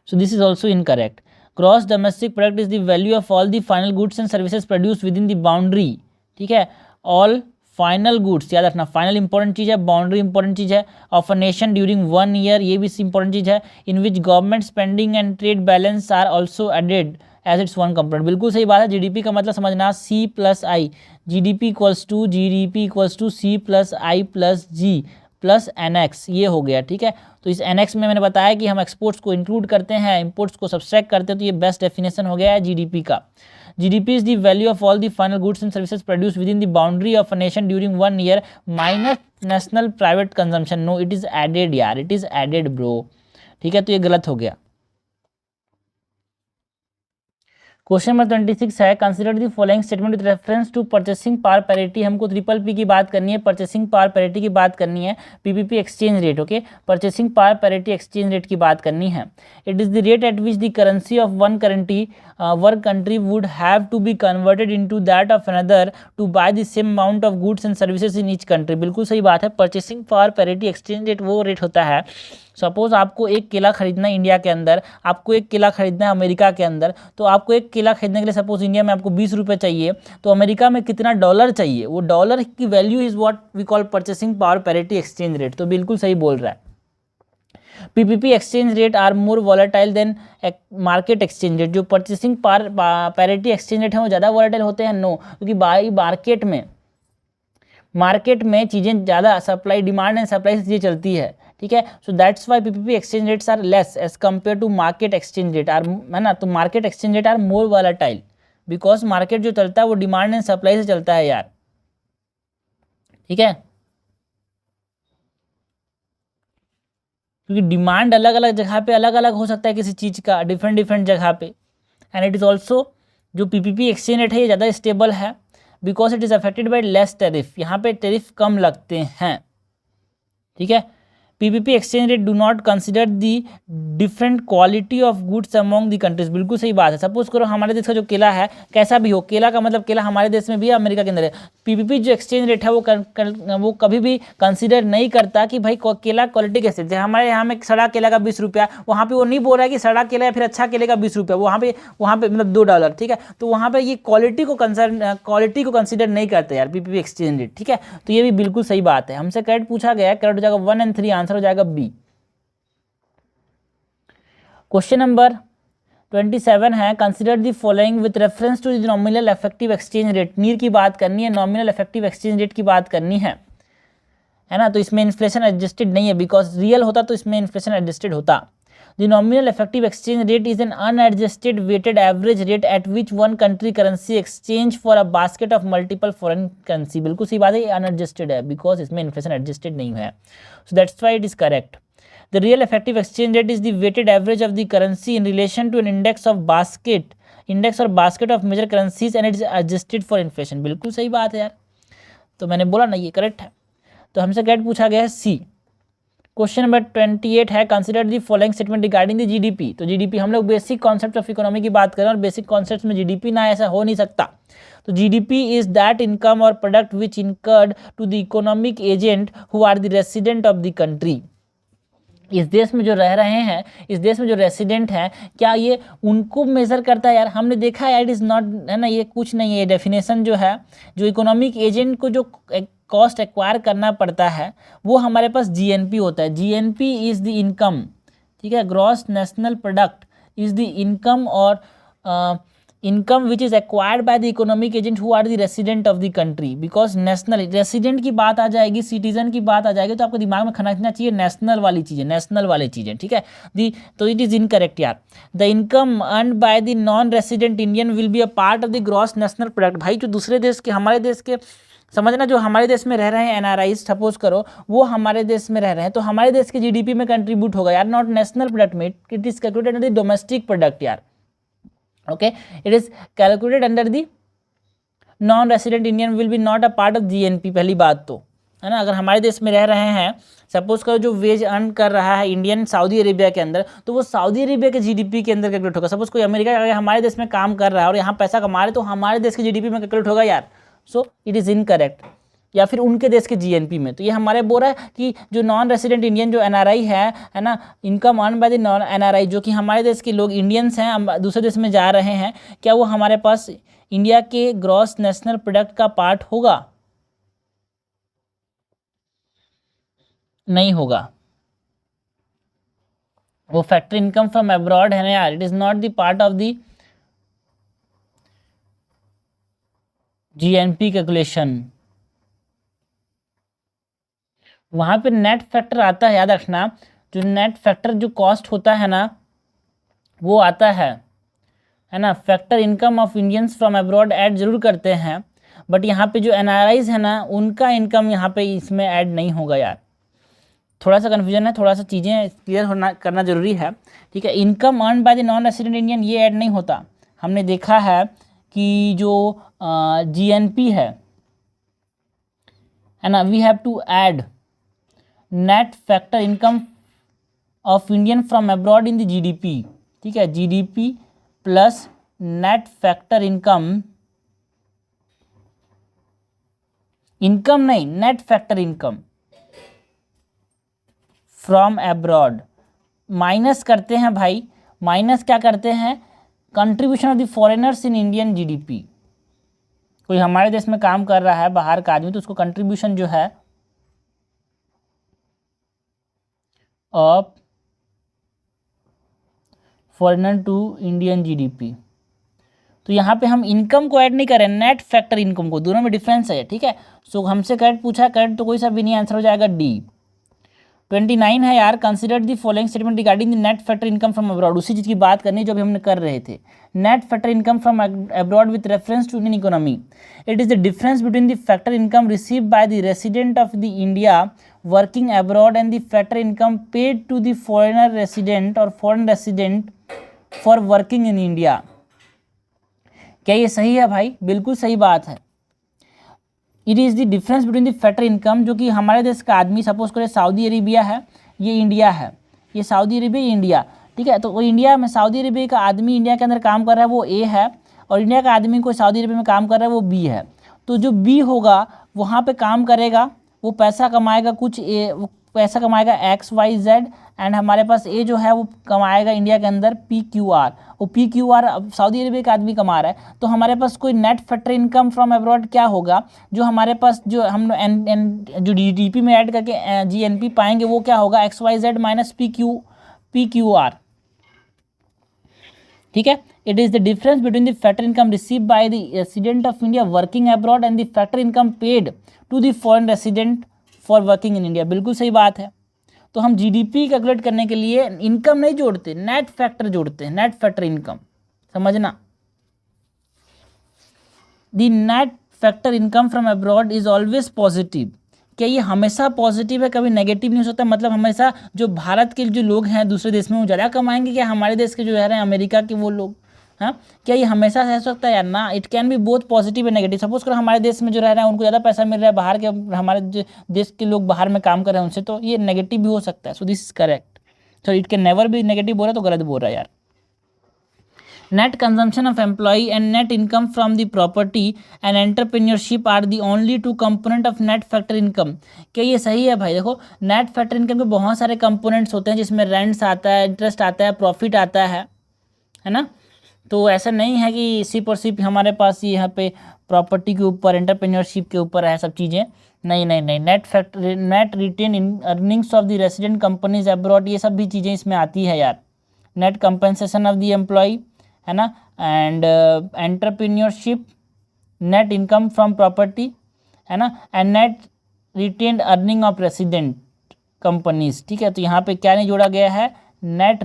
so this is also incorrect. Gross domestic product is the value of all the final goods and services produce within the boundary. ठीक है, ऑल फाइनल गुड्स, याद रखना, फाइनल इंपॉर्टेंट चीज़ है, बाउंड्री इंपॉर्टेंट चीज़ है, of a nation during 1 year, ये भी इंपॉर्टेंट चीज़ है, in which government spending and trade balance are also added as its one component. बिल्कुल सही बात है। GDP का मतलब समझना C+I, GDP equals to C+I+G+NX, ये हो गया। ठीक है, तो इस NX में मैंने बताया कि हम एक्सपोर्ट्स को इंक्लूड करते हैं, इंपोर्ट्स को सब्सट्रैक्ट करते हैं, तो ये बेस्ट डेफिनेशन हो गया है GDP का। GDP is the value of all the final goods and services produced within the boundary of a nation during 1 year minus national private consumption। No, it is added यार, it is added bro। ठीक है, तो ये गलत हो गया। क्वेश्चन नंबर 26 है, consider the following statement with reference to purchasing power parity. हमको ट्रिपल की बात करनी है, परचेसिंग पावर पैरिटी की बात करनी है, PPP exchange rate. Okay, purchasing power parity exchange rate की बात करनी है। It is the rate at which the currency of one country would have to be converted into that of another to buy the same amount of goods and services in each country. बिल्कुल सही बात है। Purchasing power parity exchange rate वो रेट होता है, सपोज आपको 1 केला खरीदना है इंडिया के अंदर, आपको 1 केला खरीदना है अमेरिका के अंदर, तो आपको 1 केला खरीदने के लिए सपोज इंडिया में आपको 20 रुपये चाहिए, तो अमेरिका में कितना डॉलर चाहिए, वो डॉलर की value is what we call purchasing power parity exchange rate. तो बिल्कुल सही बोल रहा है। PPP exchange rate are more volatile than market exchange rate. जो परचेसिंग पैरिटी एक्सचेंज रेट है वो ज़्यादा वॉलेटाइल होते हैं। नो, क्योंकि बाई मार्केट में चीज़ें ज़्यादा सप्लाई, डिमांड एंड सप्लाई से चीज़ें चलती है। ठीक है, so that's why PPP exchange rates are less as compare to market exchange rate are, है ना। तो market exchange rate are more volatile because market जो चलता है वो डिमांड एंड सप्लाई से चलता है यार। ठीक है, क्योंकि डिमांड अलग अलग जगह पे अलग अलग हो सकता है किसी चीज़ का, डिफरेंट जगह पे। एंड इट इज़ ऑल्सो जो PPP एक्सचेंज रेट है ये ज़्यादा स्टेबल है because it is affected by less tariff. यहाँ पे टैरिफ कम लगते हैं। ठीक है, PPP exchange rate do not consider the different quality of goods among the countries. बिल्कुल सही बात है। सपोज करो हमारे देश का जो केला है कैसा भी हो, केला का मतलब केला हमारे देश में भी है, अमेरिका के अंदर है, पीपीपी जो एक्सचेंज रेट है वो कभी भी कंसिडर नहीं करता कि भाई केला क्वालिटी कैसे। जैसे हमारे यहाँ में सड़ा केला का 20 रुपया, वहाँ पे वो नहीं बोल रहा है कि सड़ा केला या फिर अच्छा केले का 20 रुपया, वहाँ पे मतलब $2, ठीक है। तो वहाँ पे ये क्वालिटी को कंसिडर नहीं करते यार पीपीपी एक्सचेंज रेट, ठीक है। तो ये भी बिल्कुल सही बात है। हमसे करेक्ट पूछा गया है, करेक्ट हो जाएगा 1 और 3, आंसर हो जाएगा बी। क्वेश्चन नंबर 27 है, consider the following with reference to the nominal effective exchange rate. NEER की बात करनी है, नॉमिनल इफेक्टिव एक्सचेंज रेट की बात करनी है ना। तो इसमें इन्फ्लेशन एडजस्टेड नहीं है, बिकॉज रियल होता तो इसमें इन्फ्लेशन एडजस्टेड होता। The nominal effective exchange rate is an unadjusted weighted average rate at which one country currency exchange for a basket of multiple foreign currency. बिल्कुल सही बात है, ये अनएडजस्टेड है बिकॉज इसमें इन्फ्लेशन एडजस्टेड नहीं है, so that's why it is correct. The real effective exchange rate is the weighted average of the currency in relation to an index or basket of major currencies and it is adjusted for inflation। बिल्कुल सही बात है यार, तो मैंने बोला ना ये करेक्ट है। तो हमसे करेक्ट पूछा गया है सी। क्वेश्चन नंबर 28 है, consider the following statement regarding the GDP. तो जीडीपी हम लोग बेसिक कॉन्सेप्ट ऑफ इकोनॉमी की बात करें और बेसिक कॉन्सेप्ट में जीडीपी ना ऐसा हो नहीं सकता। तो जीडीपी इज दैट इनकम और product which incurred to the economic agent who are the resident of the country. इस देश में जो रह रहे हैं, इस देश में जो रेसिडेंट हैं, क्या ये उनको मेजर करता है यार। हमने देखा है इट इज़ नॉट, है ना, ये कुछ नहीं है। ये डेफिनेशन जो है, जो इकोनॉमिक एजेंट को जो कॉस्ट एक्वायर करना पड़ता है वो हमारे पास जीएनपी होता है। जीएनपी इज़ द इनकम, ठीक है, gross national product is the income और income which is acquired by the economic agent who are the resident of the country. Because national resident की बात आ जाएगी, सिटीजन की बात आ जाएगी, तो आपको दिमाग में खनाना चाहिए नेशनल वाली चीज़ें, नेशनल वाली चीज़ें, ठीक है। तो इट इज़ इनकरेक्ट यार। The income earned by the non resident Indian will be a part of the gross national product. भाई जो दूसरे देश के, हमारे देश के, समझना, जो हमारे देश में रह रहे हैं एनआरआईज, सपोज करो वो हमारे देश में रह रहे हैं, तो हमारे देश के जीडीपी में कंट्रीब्यूट होगा यार, नॉट नेशनल प्रोडक्ट में। It is calculated under the domestic product यार, okay. It is calculated under the non resident Indian will be not a part of GNP. पहली बात तो, है ना, अगर हमारे देश में रह रहे हैं, सपोज करो जो वेज अर्न कर रहा है इंडियन सऊदी अरेबिया के अंदर, तो वो सऊदी अरेबिया के जीडीपी के अंदर कैलकुलेट होगा। सपोज कोई अमेरिका अगर हमारे देश में काम कर रहा है और यहाँ पैसा कमा रहे, तो हमारे देश के जीडीपी में कैलकुलेट होगा यार। सो इट इज़ इनकरेक्ट, या फिर उनके देश के जीएनपी में। तो ये हमारे बोल रहा है कि जो नॉन रेसिडेंट इंडियन जो एनआरआई है ना, income earn by the non NRI, जो कि हमारे देश के लोग इंडियंस हैं, दूसरे देश में जा रहे हैं, क्या वो हमारे पास इंडिया के ग्रॉस नेशनल प्रोडक्ट का पार्ट होगा? नहीं होगा। वो फैक्ट्री इनकम फ्रॉम अब्रॉड है ना यार, it is not the part of the GNP calculation. वहाँ पे नेट फैक्टर आता है, याद रखना, जो नेट फैक्टर जो कॉस्ट होता है ना वो आता है ना। Factor income of Indians from abroad add जरूर करते हैं, बट यहाँ पे जो एनआरआईज है ना उनका इनकम यहाँ पे इसमें ऐड नहीं होगा यार। थोड़ा सा कन्फ्यूजन है, थोड़ा सा चीज़ें क्लियर होना करना जरूरी है, ठीक है। Income earn by the non resident Indian ये ऐड नहीं होता। हमने देखा है कि जो जीएनपी है ना, we have to add net factor income of Indian from abroad in the GDP, ठीक है। GDP plus net factor income, income नहीं, net factor income from abroad minus करते हैं भाई। माइनस क्या करते हैं? Contribution of the foreigners in Indian GDP. कोई हमारे देश में काम कर रहा है बाहर का आदमी, तो उसको कंट्रीब्यूशन जो है of foreigner to Indian GDP. तो यहाँ पे हम इनकम को ऐड नहीं करें, नेट फैक्टर इनकम को, दोनों में डिफरेंस है, ठीक है। सो हमसे करेक्ट पूछा, करेक्ट तो कोई सा भी नहीं, आंसर हो जाएगा डी। 29 है यार, consider the following statement regarding the net factor income from abroad. उसी चीज़ की बात करनी जो भी हमने कर रहे थे। Net factor income from abroad with reference to Indian economy, it is the difference between the factor income receive by the resident of the India working abroad and the factor income paid to the foreigner resident और foreign resident for working in India. क्या ये सही है भाई? बिल्कुल सही बात है। It is the difference between the factor income, जो कि हमारे देश का आदमी, सपोज करें सऊदी अरेबिया है, ये इंडिया है, ये सऊदी अरेबिया, ये इंडिया, ठीक है। तो वो इंडिया में सऊदी अरेबिया का आदमी इंडिया के अंदर काम कर रहा है वो ए है, और इंडिया का आदमी कोई सऊदी अरेबिया में काम कर रहा है वो बी है। तो जो बी होगा वहाँ पे काम करेगा, वो पैसा कमाएगा कुछ ए, वो पैसा कमाएगा एक्स वाई जेड, एंड हमारे पास ए जो है वो कमाएगा इंडिया के अंदर पी क्यू आर। वो P Q are Saudi Arabia का आदमी कमा रहा है, तो हमारे पास कोई net factor income from abroad क्या होगा, जो हमारे पास जो हम जो जीडीपी में ऐड करके जीएनपी पाएंगे वो क्या होगा, X Y Z minus P Q R, ठीक है। It is the difference between the factor income receive by the resident of India working abroad and the factor income paid to the foreign resident for working in India. बिल्कुल सही बात है। तो हम जीडीपी कैलकुलेट करने के लिए इनकम नहीं जोड़ते, नेट फैक्टर जोड़ते हैं, नेट फैक्टर इनकम, समझना। The net factor income from abroad is always positive. क्या ये हमेशा पॉजिटिव है, कभी नेगेटिव नहीं हो सकता? मतलब हमेशा जो भारत के जो लोग हैं दूसरे देश में वो ज़्यादा कमाएंगे क्या हमारे देश के जो रह रहे हैं अमेरिका के वो लोग? हाँ, क्या ये हमेशा रह सकता है या ना? It can be both positive and negative. Suppose करो हमारे देश में जो रह रहे हैं उनको ज़्यादा पैसा मिल रहा है, बाहर के हमारे देश के लोग बाहर में काम कर रहे हैं उनसे, तो ये नेगेटिव भी हो सकता है। So this is correct. So it can never be negative बोल रहा है तो गलत बोल रहा है यार। Net consumption of employee and net income from the property and entrepreneurship are the only two component of net factor income। क्या ये सही है भाई? देखो नेट फैक्टर इनकम के बहुत सारे कंपोनेंट्स होते हैं, जिसमें रेंट्स आता है, इंटरेस्ट आता है, प्रॉफिट आता है ना। तो ऐसा नहीं है कि सिर्फ और सिर्फ हमारे पास यहाँ पे प्रॉपर्टी के ऊपर, एंटरप्रेन्योरशिप के ऊपर है सब चीज़ें। नहीं नहीं नहीं, net retain earnings of the resident companies abroad, ये सब भी चीज़ें इसमें आती है यार। Net compensation of the employ है ना, and entrepreneurship, net income from property है ना, and net retained earning of resident companies, ठीक है। तो यहाँ पे क्या नहीं जोड़ा गया है? Net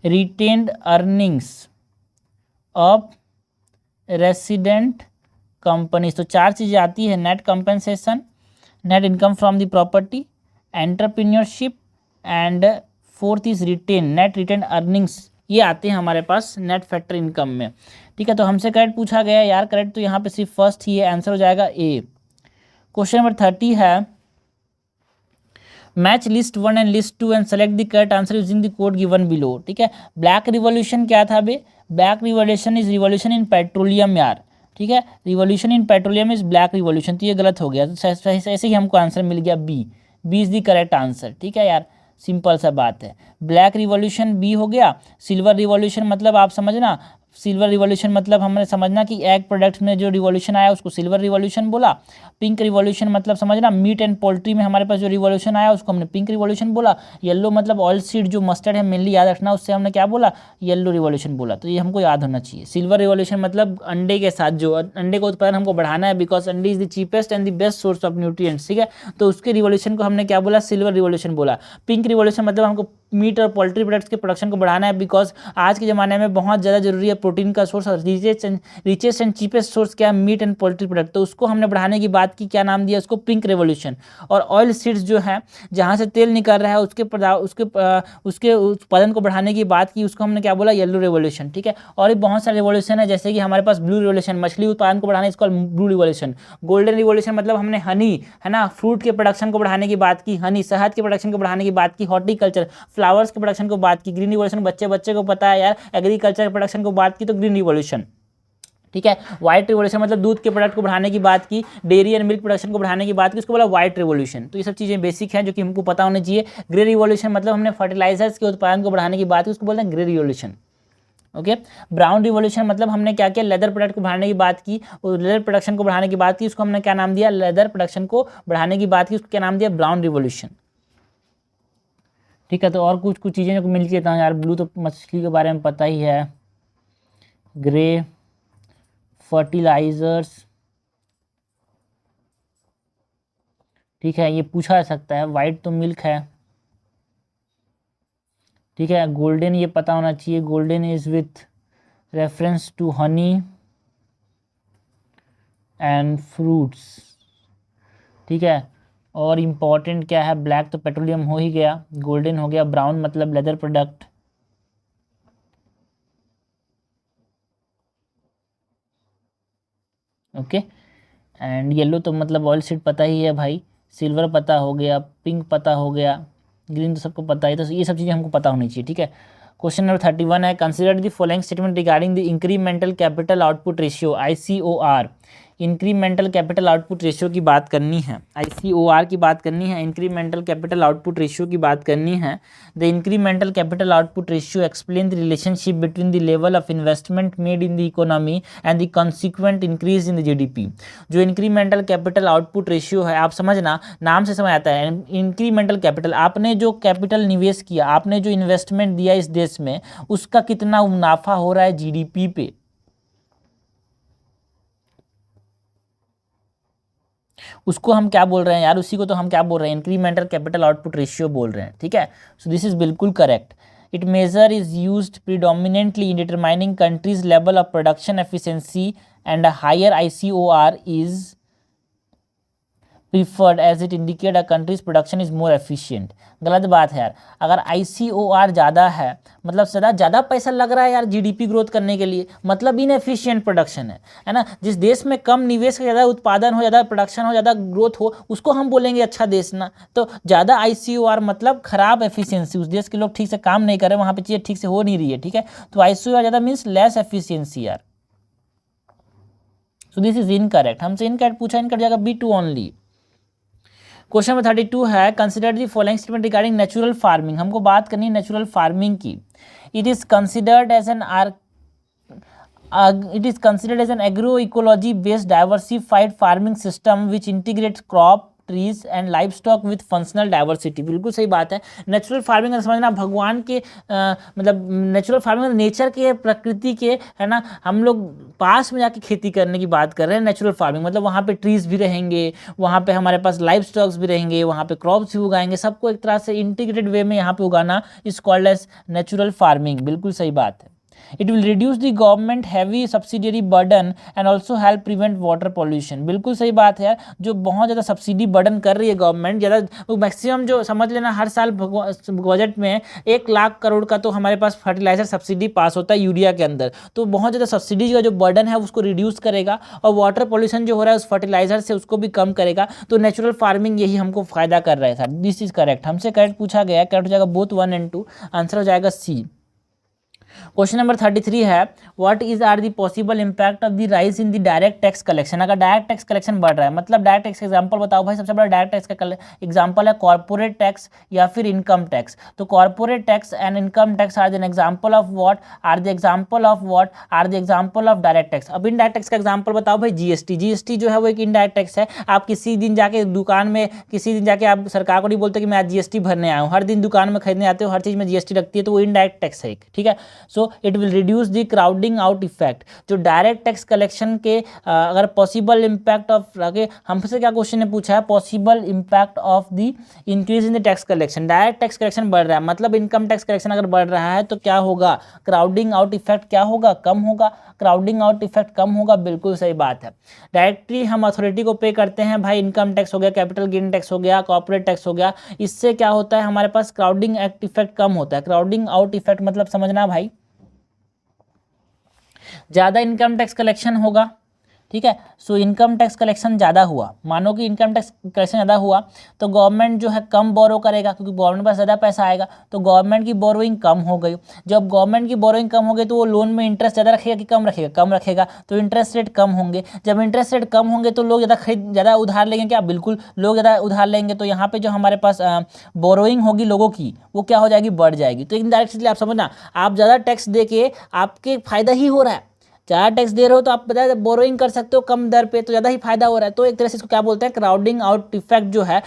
retained earnings of resident companies. तो चार चीज़ें आती है, net compensation, net income from the property, entrepreneurship, and fourth is retain, net retain earnings. ये आते हैं हमारे पास नेट फैक्टर इनकम में, ठीक है। तो हमसे करेक्ट पूछा गया यार, करेक्ट तो यहाँ पे सिर्फ फर्स्ट ही है, आंसर हो जाएगा ए। क्वेश्चन नंबर 30 है, match list 1 and list 2 and select the correct answer using the code given below, ठीक है। ब्लैक रिवॉल्यूशन क्या था बे? Black revolution is revolution in petroleum यार, ठीक है। Revolution in petroleum is black revolution, तो ये गलत हो गया। तो ऐसे ही हमको आंसर मिल गया B is the correct answer, ठीक है यार, सिंपल सा बात है। ब्लैक रिवॉल्यूशन बी हो गया। सिल्वर रिवॉल्यूशन मतलब आप समझना, सिल्वर रिवॉल्यूशन मतलब हमने समझना कि एग प्रोडक्ट में जो रिवॉल्यूशन आया उसको सिल्वर रिवॉल्यूशन बोला। पिंक रिवॉल्यूशन मतलब समझना मीट एंड पोल्ट्री में हमारे पास जो रिवॉल्यूशन आया उसको हमने पिंक रिवॉल्यूशन बोला। येलो मतलब ऑयल सीड जो मस्टर्ड है मेनली याद रखना, उससे हमने क्या बोला? येलो रिवॉल्यूशन बोला। तो ये हमको याद होना चाहिए। सिल्वर रिवॉल्यूशन मतलब अंडे के साथ जो अंडे का उत्पादन हमको बढ़ाना है, बिकॉज अंडे is the cheapest and the best source of nutrients, ठीक है। तो उसके रिवॉल्यूशन को हमने क्या बोला? सिल्वर रिवॉल्यूशन बोला। पिंक रिवॉल्यूशन मतलब हमको मीट और पोल्ट्री प्रोडक्ट्स के प्रोडक्शन को बढ़ाना है, बिकॉज आज के ज़माने में बहुत ज़्यादा जरूरी है प्रोटीन का सोर्स, और रिचेस्ट एंड चीपेस्ट सोर्स क्या है? Meat and poultry product. तो उसको हमने बढ़ाने की बात की, क्या नाम दिया उसको? Pink revolution. और ऑयल सीड्स जो है जहाँ से तेल निकल रहा है उसके उत्पादन को बढ़ाने की बात की, उसको हमने क्या बोला? येलो रेवोल्यूशन, ठीक है। और ये बहुत सारे रेवोल्यूशन है, जैसे कि हमारे पास ब्लू रिवोल्यूशन, मछली उत्पादन को बढ़ाने, इसको ब्लू रिवोल्यूशन। गोल्डन रिवोल्यूशन मतलब हमने हनी है ना, फ्रूट के प्रोडक्शन को बढ़ाने की बात की, हनी शहद के प्रोडक्शन को बढ़ाने की बात की, हॉर्टिकल्चर फ्लावर्स के प्रोडक्शन को बात की। ग्रीन रिवोल्यूशन बच्चे को पता है यार, एग्रीकल्चर प्रोडक्शन को बात की तो ग्रीन रिवोल्यूशन, ठीक है। व्हाइट रिवोल्यूशन मतलब दूध के प्रोडक्ट को बढ़ाने की बात की, डेयरी एंड मिल्क प्रोडक्शन को बढ़ाने की बात की, उसको बोला व्हाइट रिवोल्यूशन। तो ये सब चीज़ें बेसिक हैं जो कि हमको पता होनी चाहिए। ग्रे रिवोल्यूशन मतलब हमने फर्टिलाइजर्स के उत्पादन को बढ़ाने की बात की, उसको बोलते हैं grey revolution, okay. Brown revolution मतलब हमने क्या किया? लेदर प्रोडक्ट को बढ़ाने की बात की, और लेदर प्रोडक्शन को बढ़ाने की बात की, उसको हमने क्या नाम दिया? लेदर प्रोडक्शन को बढ़ाने की बात की, उसको क्या नाम दिया? ब्राउन रिवोल्यूशन, ठीक है। तो और कुछ चीज़ें जो मिल के यार, ब्लू तो मछली के बारे में पता ही है, ग्रे फर्टिलाइजर्स, ठीक है, ये पूछा जा सकता है। वाइट तो मिल्क है, ठीक है। गोल्डन ये पता होना चाहिए, golden is with reference to honey and fruits, ठीक है। और इम्पॉर्टेंट क्या है? ब्लैक तो पेट्रोलियम हो ही गया, गोल्डन हो गया, ब्राउन मतलब leather product, okay. And yellow तो मतलब ऑयल सीड पता ही है भाई, सिल्वर पता हो गया, पिंक पता हो गया, ग्रीन तो सबको पता है, तो ये सब चीज़ें हमको पता होनी चाहिए, ठीक है। क्वेश्चन नंबर 31 है, consider the following statement regarding the incremental capital output ratio ICOR। Incremental capital output ratio की बात करनी है, ICOR की बात करनी है, इंक्रीमेंटल कैपिटल आउटपुट रेशियो की बात करनी है। The incremental capital output ratio explain the relationship between the level of investment made in the economy and the consequent increase in the GDP। जो इंक्रीमेंटल कैपिटल आउटपुट रेशियो है, आप समझना, नाम से समझ आता है, इंक्रीमेंटल कैपिटल, आपने जो कैपिटल निवेश किया, आपने जो इन्वेस्टमेंट दिया इस देश में, उसका कितना मुनाफा हो रहा है GDP पे, उसको हम क्या बोल रहे हैं यार, उसी को तो हम क्या बोल रहे हैं, इंक्रीमेंटल कैपिटल आउटपुट रेशियो बोल रहे हैं, ठीक है। सो दिस इज बिल्कुल correct. It measure is used predominantly in determining country's level of production efficiency and a higher ICOR is preferred as it indicate a country's production is more efficient. गलत बात है यार, अगर ICOR ज़्यादा है मतलब ज़्यादा पैसा लग रहा है यार GDP ग्रोथ करने के लिए, मतलब इनएफिशिएंट प्रोडक्शन है ना। जिस देश में कम निवेश का ज़्यादा उत्पादन हो, ज़्यादा प्रोडक्शन हो, ज़्यादा ग्रोथ हो, उसको हम बोलेंगे अच्छा देश ना। तो ज़्यादा ICOR मतलब खराब एफिशिएंसी, उस देश के लोग ठीक से काम नहीं कर रहे, वहाँ पर चीज़ें ठीक से हो नहीं रही है, ठीक है। तो ICOR ज़्यादा मीन्स लेस एफिशिएंसी यार। सो दिस इज इनकरेक्ट, हमसे इनकरेक्ट पूछा, इनकरेक्ट जाएगा B2 ओनली। क्वेश्चन नंबर 32 है, consider the following statement regarding natural farming. हमको बात करनी है नेचुरल फार्मिंग की। It is considered as an agro ecology based diversified farming system which integrates crop, trees and livestock with functional diversity. बिल्कुल सही बात है। नेचुरल फार्मिंग समझना भगवान के मतलब नेचुरल फार्मिंग नेचर के, प्रकृति के, है ना, हम लोग पास में जाके खेती करने की बात कर रहे हैं। नेचुरल फार्मिंग मतलब वहाँ पे ट्रीज भी रहेंगे, वहाँ पे हमारे पास लाइफ स्टॉक्स भी रहेंगे, वहाँ पे क्रॉप्स भी उगाएंगे, सबको एक तरह से इंटीग्रेटेड वे में यहाँ पे उगाना is called as natural farming. बिल्कुल सही बात है। It will reduce the government heavy subsidiary burden and also help prevent water pollution। बिल्कुल सही बात है यार, जो बहुत ज़्यादा सब्सिडी बर्डन कर रही है गवर्नमेंट, ज़्यादा मैक्सिमम जो समझ लेना हर साल बजट में 1 लाख करोड़ का तो हमारे पास फर्टिलाइजर सब्सिडी पास होता है यूरिया के अंदर। तो बहुत ज़्यादा सब्सिडी का जो बर्डन है उसको रिड्यूस करेगा और वाटर पॉल्यूशन जो हो रहा है उस फर्टिलाइजर से उसको भी कम करेगा। तो नेचुरल फार्मिंग यही हमको फायदा कर रहा है सर। दिस इज करेक्ट, हमसे करेक्ट पूछा गया, करेक्ट हो जाएगा बोथ 1 and 2, आंसर हो जाएगा C। क्वेश्चन नंबर 33 है, what is are the possible impact of the rise in the direct tax collection. अगर डायरेक्ट टैक्स कलेक्शन बढ़ रहा है, मतलब डायरेक्ट टैक्स का एग्जांपल बताओ भाई। सबसे बड़ा डायरेक्ट टैक्स का एग्जांपल है कॉर्पोरेट टैक्स या फिर इनकम टैक्स। तो corporate tax and income tax are the example of what, are the example of direct tax. अब इनडायरेक्ट टैक्स का एग्जांपल बताओ भाई। GST जो है वो एक इनडायरेक्ट टैक्स है। आप किसी दिन जाके दुकान में, किसी दिन जाके आप सरकार को नहीं बोलते कि मैं आज GST भरने आया हूँ, हर दिन दुकान में खरीदने आते हो, हर चीज़ में GST लगती है, तो वो इनडायरेक्ट टैक्स है एक, ठीक है। So it will reduce the crowding out effect. जो डायरेक्ट टैक्स कलेक्शन के अगर पॉसिबल इम्पैक्ट ऑफ आगे हमसे क्या क्वेश्चन ने पूछा है, possible impact of the increase in the tax collection. Direct tax collection बढ़ रहा है मतलब इनकम टैक्स कलेक्शन अगर बढ़ रहा है तो क्या होगा, क्राउडिंग आउट इफेक्ट क्या होगा, कम होगा। क्राउडिंग आउट इफेक्ट कम होगा, बिल्कुल सही बात है। डायरेक्टली हम अथॉरिटी को पे करते हैं भाई, इनकम टैक्स हो गया, कैपिटल गेन टैक्स हो गया, कॉर्पोरेट टैक्स हो गया, इससे क्या होता है हमारे पास क्राउडिंग एक्ट इफेक्ट कम होता है। क्राउडिंग आउट इफेक्ट मतलब समझना भाई, ज़्यादा इनकम टैक्स कलेक्शन होगा, ठीक है। सो इनकम टैक्स कलेक्शन ज़्यादा हुआ, मानो कि इनकम टैक्स कलेक्शन ज़्यादा हुआ तो गवर्नमेंट जो है कम बोरो करेगा, क्योंकि गवर्नमेंट के पास ज़्यादा पैसा आएगा, तो गवर्नमेंट की बोरोइंग कम हो गई। जब गवर्नमेंट की बोरोइंग कम हो गई तो वो लोन में इंटरेस्ट ज़्यादा रखेगा कि कम रखेगा, कम रखेगा, तो इंटरेस्ट रेट कम होंगे। जब इंटरेस्ट रेट कम होंगे तो लोग ज़्यादा उधार लेंगे क्या, बिल्कुल लोग ज़्यादा उधार लेंगे, तो यहाँ पर जो हमारे पास बोरोइंग होगी लोगों की वो क्या हो जाएगी, बढ़ जाएगी। तो इनडायरेक्टली आप समझना, आप ज़्यादा टैक्स दे के आपके फ़ायदा ही हो रहा है। ज़्यादा टैक्स दे रहे हो तो आप बताए बोरोइंग कर सकते हो कम दर पे, तो ज़्यादा ही फायदा हो रहा है। तो एक तरह से इसको क्या बोलते हैं, क्राउडिंग आउट इफेक्ट जो है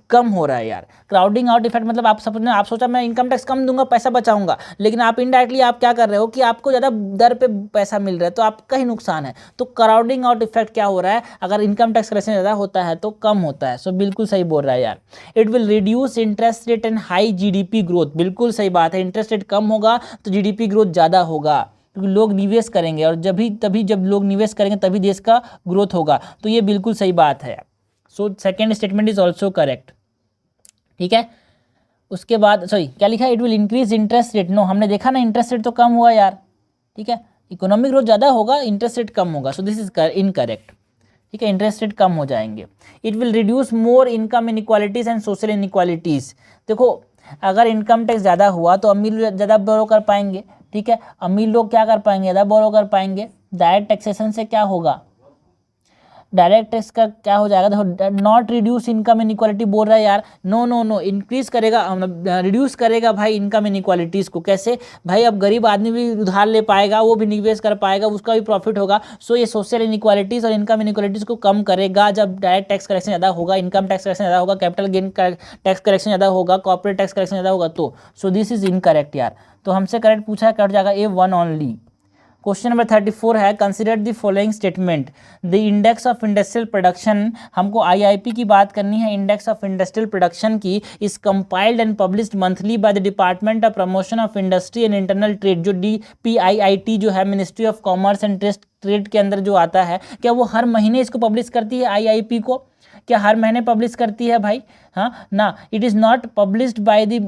कम हो रहा है यार। क्राउडिंग आउट इफेक्ट मतलब आप सोचा मैं इनकम टैक्स कम दूंगा पैसा बचाऊंगा, लेकिन आप इनडायरेक्टली आप क्या कर रहे हो कि आपको ज़्यादा दर पे पैसा मिल रहा है, तो आपका ही नुकसान है। तो क्राउडिंग आउट इफेक्ट क्या हो रहा है, अगर इनकम टैक्स कलेक्शन ज़्यादा होता है तो कम होता है। सो बिल्कुल सही बोल रहा है यार। It will reduce interest rate and high GDP growth. बिल्कुल सही बात है, इंटरेस्ट रेट कम होगा तो GDP ग्रोथ ज़्यादा होगा, क्योंकि लोग निवेश करेंगे और तभी जब लोग निवेश करेंगे तभी देश का ग्रोथ होगा। तो ये बिल्कुल सही बात है। So second statement is also correct, ठीक है। उसके बाद सॉरी क्या लिखा है, it will increase interest rate. No, हमने देखा ना इंटरेस्ट रेट तो कम हुआ यार, ठीक है। इकोनॉमिक ग्रोथ ज़्यादा होगा, इंटरेस्ट रेट कम होगा। सो दिस इज इनकरेक्ट, ठीक है, इंटरेस्ट रेट कम हो जाएंगे। It will reduce more income inequalities and social inequalities. देखो अगर इनकम टैक्स ज़्यादा हुआ तो अमीर लोग ज़्यादा बोरो कर पाएंगे, ठीक है, अमीर लोग क्या कर पाएंगे, ज़्यादा बोरो कर पाएंगे। डायरेक्ट टैक्सेशन से क्या होगा, डायरेक्ट टैक्स का क्या हो जाएगा, देखो नॉट रिड्यूस इनकम इनइक्वालिटी बोल रहा है यार, नो नो नो, इंक्रीज करेगा, रिड्यूस करेगा भाई इनकम इनइक्वालिटीज़ को। कैसे भाई, अब गरीब आदमी भी उधार ले पाएगा, वो भी निवेश कर पाएगा, उसका भी प्रॉफिट होगा। सो ये सोशल इनइक्वालिटीज़ और इनकम इनइक्वालिटीज़ को कम करेगा जब डायरेक्ट टैक्स कलेक्शन ज़्यादा होगा, इनकम टैक्स कलेक्शन ज़्यादा होगा, कैपिटल गेन टैक्स कलेक्शन ज़्यादा होगा, कॉर्पोरेट टैक्स कलेक्शन ज़्यादा होगा। तो सो दिस इज इनकरेक्ट यार। तो हमसे करेक्ट पूछा है, कट जाएगा A1 ओनली। क्वेश्चन नंबर 34 है, consider the following statement. The index of industrial production, हमको आईआईपी की बात करनी है, इंडेक्स ऑफ इंडस्ट्रियल प्रोडक्शन की, is compiled and published monthly by the department of promotion of industry and internal trade, जो DPIIT जो है, ministry of commerce and trade के अंदर जो आता है। क्या वो हर महीने इसको पब्लिश करती है आईआईपी को? क्या हर महीने पब्लिश करती है भाई? हाँ ना, it is not published by the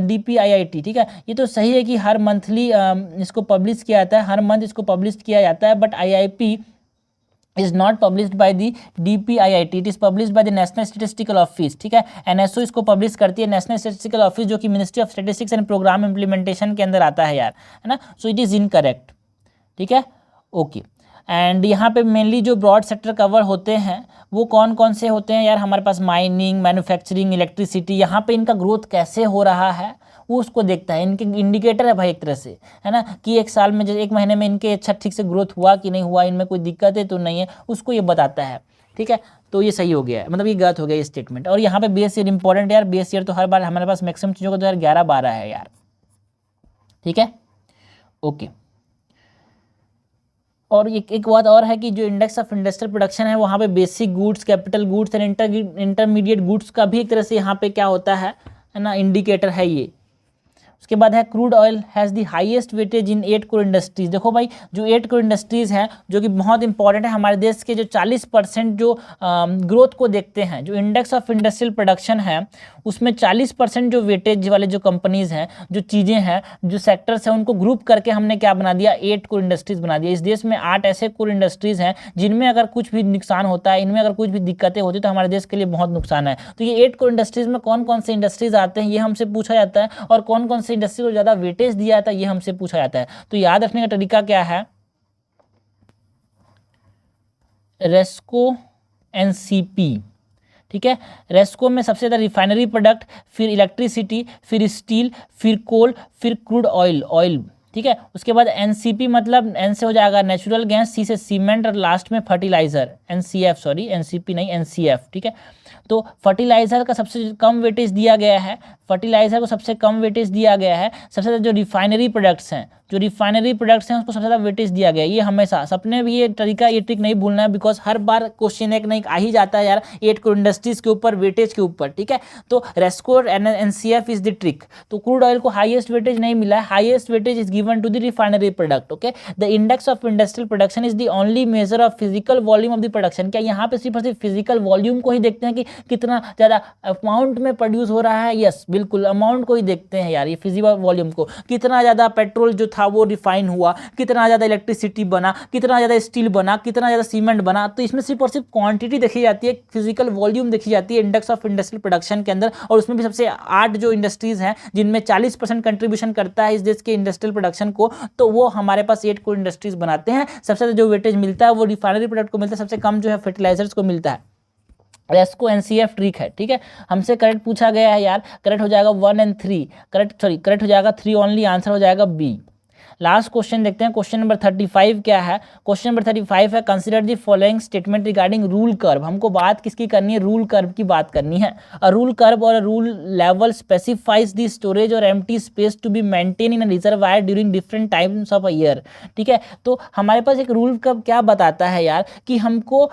DPIIT, ठीक है। ये तो सही है कि हर मंथली इसको पब्लिश किया जाता है, हर मंथ इसको पब्लिश किया जाता है, but IIP is not published by the DPIIT, it is published by the National Statistical Office, ठीक है। NSO इसको पब्लिश करती है, नेशनल स्टेटिस्टिकल ऑफिस, जो कि ministry of statistics and programme implementation के अंदर आता है यार, है ना। सो इट इज़ इनकरेक्ट, ठीक है, ओके। एंड यहाँ पे मेनली जो ब्रॉड सेक्टर कवर होते हैं वो कौन कौन से होते हैं यार, हमारे पास माइनिंग, मैन्युफैक्चरिंग, इलेक्ट्रिसिटी। यहाँ पे इनका ग्रोथ कैसे हो रहा है वो उसको देखता है, इनके इंडिकेटर है भाई एक तरह से, है ना, कि एक साल में, जैसे एक महीने में इनके अच्छा ठीक से ग्रोथ हुआ कि नहीं हुआ, इनमें कोई दिक्कत है तो नहीं है, उसको ये बताता है, ठीक है। तो ये सही हो गया है, मतलब ये गलत हो गया ये स्टेटमेंट। और यहाँ पे बेस ईयर इंपॉर्टेंट यार, बेस ईयर तो हर बार हमारे पास मैक्सिमम चीज़ों का 2011-12 है यार, ठीक है, ओके। और एक बात और है कि जो इंडेक्स ऑफ इंडस्ट्रियल प्रोडक्शन है वहाँ पे basic goods, capital goods and intermediate goods का भी एक तरह से यहाँ पे क्या होता है ना, इंडिकेटर है ये। उसके बाद है crude oil has the highest weightage in 8 core industries. देखो भाई, जो 8 कोर इंडस्ट्रीज़ हैं जो कि बहुत इंपॉर्टेंट है हमारे देश के, जो 40% जो ग्रोथ को देखते हैं, जो इंडेक्स ऑफ इंडस्ट्रियल प्रोडक्शन है उसमें 40% जो वेटेज वाले जो कंपनीज़ हैं, जो चीज़ें हैं, जो सेक्टर्स हैं, उनको ग्रुप करके हमने क्या बना दिया, 8 कोर इंडस्ट्रीज़ बना दिया। इस देश में 8 ऐसे कोर इंडस्ट्रीज़ हैं जिनमें अगर कुछ भी नुकसान होता है, इनमें अगर कुछ भी दिक्कतें होती तो हमारे देश के लिए बहुत नुकसान है। तो ये 8 कोर इंडस्ट्रीज़ में कौन कौन से इंडस्ट्रीज़ आते हैं ये हमसे पूछा जाता है, और कौन कौन से इंडस्ट्री को ज़्यादा वेटेज दिया जाता है ये हमसे पूछा जाता है। तो याद रखने का तरीका क्या है, रेस्को एनसीपी, ठीक है। रेस्को में सबसे ज़्यादा रिफाइनरी प्रोडक्ट, फिर इलेक्ट्रिसिटी, फिर स्टील, फिर कोल, फिर क्रूड ऑयल, ठीक है। उसके बाद एनसीपी मतलब एन से हो जाएगा नेचुरल गैस, सी से सीमेंट, और लास्ट में फर्टिलाइजर, एनसीएफ, सॉरी एनसीपी नहीं एनसीएफ, ठीक है। तो फर्टिलाइजर का सबसे कम वेटेज दिया गया है, फर्टिलाइजर को सबसे कम वेटेज दिया गया है। सबसे ज़्यादा जो रिफाइनरी प्रोडक्ट्स हैं, उसको सबसे ज़्यादा वेटेज दिया गया है। ये हमेशा सपने भी ये तरीका, ये ट्रिक नहीं भूलना है, बिकॉज हर बार क्वेश्चन एक ना एक आ ही जाता है यार 8 कोर इंडस्ट्रीज़ के ऊपर, वेटेज के ऊपर, ठीक है। तो रेस्को एनसीएफ इज द ट्रिक। तो क्रूड ऑयल को हाईएस्ट वेटेज नहीं मिला है, highest weightage is given to the refinery product, okay. The index of industrial production is the only measure of physical volume of the production. क्या यहाँ पे सिर्फ और सिर्फ फिजिकल वॉल्यूम को ही देखते हैं कि कितना ज़्यादा अमाउंट में प्रोड्यूस हो रहा है? यस, बिल्कुल अमाउंट को ही देखते हैं यार, ये फिजिकल वॉल्यूम को, कितना ज़्यादा पेट्रोल जो था वो रिफाइन हुआ, कितना ज़्यादा इलेक्ट्रिसिटी बना, कितना ज़्यादा स्टील बना, कितना ज़्यादा सीमेंट बना। तो इसमें सिर्फ और सिर्फ क्वांटिटी देखी जाती है, फिजिकल वॉल्यूम देखी जाती है इंडेक्स ऑफ इंडस्ट्रियल प्रोडक्शन के अंदर। और उसमें भी सबसे 8 जो इंडस्ट्रीज़ हैं जिनमें 40% कंट्रीब्यूशन करता है इस देश के इंडस्ट्रियल प्रोडक्शन को, तो वो हमारे पास 8 कोर इंडस्ट्रीज़ बनाते हैं। सबसे ज़्यादा जो वेटेज मिलता है वो रिफाइनरी प्रोडक्ट को मिलता है, सबसे कम जो है फर्टिलाइजर्स को मिलता है। रेस्को एनसीएफ ट्रिक है, ठीक है। हमसे करेक्ट पूछा गया है यार, करेक्ट हो जाएगा 1 और 3, करेक्ट हो जाएगा 3 ओनली, आंसर हो जाएगा बी। लास्ट क्वेश्चन देखते हैं, क्वेश्चन नंबर 35 क्या है। क्वेश्चन नंबर 35 है, consider the following statement regarding rule curve. हमको बात किसकी करनी है, रूल कर्व की बात करनी है। A rule curve or rule level specifies the storage or empty space to be maintain in a reservoir during different times of a year, ठीक है। तो हमारे पास एक रूल कर्व क्या बताता है यार कि हमको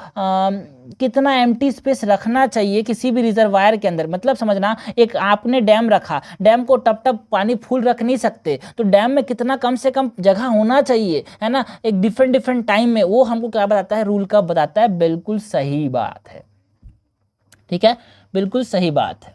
कितना एम्प्टी स्पेस रखना चाहिए किसी भी रिजर्वायर के अंदर। मतलब समझना, एक आपने डैम रखा, डैम को टप टप पानी फुल रख नहीं सकते, तो डैम में कितना कम से कम जगह होना चाहिए, है ना, एक डिफरेंट टाइम में, वो हमको क्या बताता है, रूल कर्व बताता है। बिल्कुल सही बात है, ठीक है, बिल्कुल सही बात है।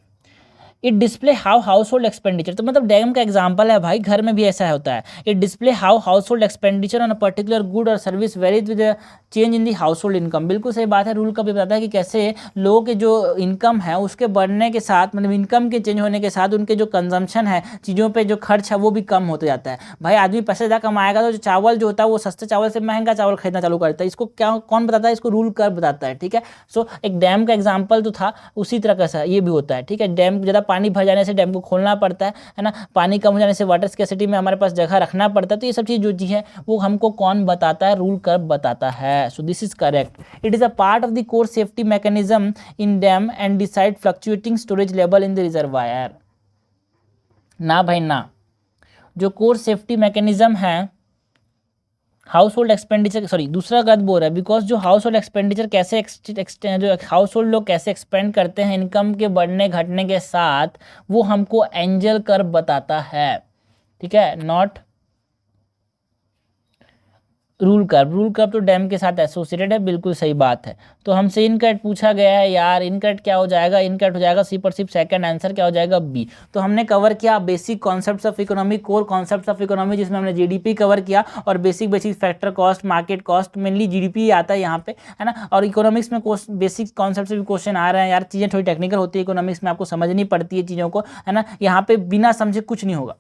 It display how household expenditure, तो मतलब डैम का एग्जाम्पल है भाई, घर में भी ऐसा होता है। It display how household expenditure on a particular good or service varies with change in the household income. बिल्कुल सही बात है, रूल का भी बताता है कि कैसे लोगों के जो इनकम है उसके बढ़ने के साथ, मतलब इनकम के चेंज होने के साथ उनके जो कंजम्पशन है, चीज़ों पे जो खर्च है वो भी कम होते जाता है। भाई आदमी पैसे ज़्यादा कमाएगा तो जो चावल जो होता है वो सस्ते चावल से महंगा चावल खरीदना चालू करता है। इसको क्या कौन बताता है? इसको रूल कर्व बताता है, ठीक है। सो एक डैम का एग्जाम्पल तो था, उसी तरह का ये भी होता है, ठीक है। डैम ज़्यादा पानी भर जाने से डैम को खोलना पड़ता है ना, पानी कम हो जाने से वाटर स्कैसिटी में हमारे पास जगह रखना पड़ता है। तो ये सब चीज़ जो चीज़ है वो हमको कौन बताता है? रूल कर्व बताता है। So this is correct. It is a part of the core safety mechanism in dam and decide fluctuating storage level in the reservoir. ना भाई ना, जो कोर सेफ्टी मैकेनिज्म है हाउस होल्ड एक्सपेंडिचर, सॉरी दूसरा गलत बोल रहा है, बिकॉज जो हाउस होल्ड एक्सपेंडिचर कैसे जो हाउस होल्ड लोग कैसे एक्सपेंड करते हैं इनकम के बढ़ने घटने के साथ, वो हमको एंजल कर्व बताता है, ठीक है, not rule curve. Rule curve तो डैम के साथ एसोसिएटेड है, बिल्कुल सही बात है। तो हमसे इनकट पूछा गया है यार, इनकट क्या हो जाएगा? इनकट हो जाएगा सी पर सिर्फ सेकंड आंसर क्या हो जाएगा? बी। तो हमने कवर किया basic concepts of economy, core concepts of economy, जिसमें हमने जीडीपी कवर किया और basic factor cost, market cost, mainly GDP आता है यहाँ पे, है ना। और इकोनॉमिक्स में बेसिक कॉन्सेप्ट से भी क्वेश्चन आ रहे हैं यार, चीज़ें थोड़ी टेक्निकल होती है इकोनॉमिक्स में, आपको समझनी पड़ती है चीज़ों को, है ना। यहाँ पे बिना समझे कुछ नहीं होगा।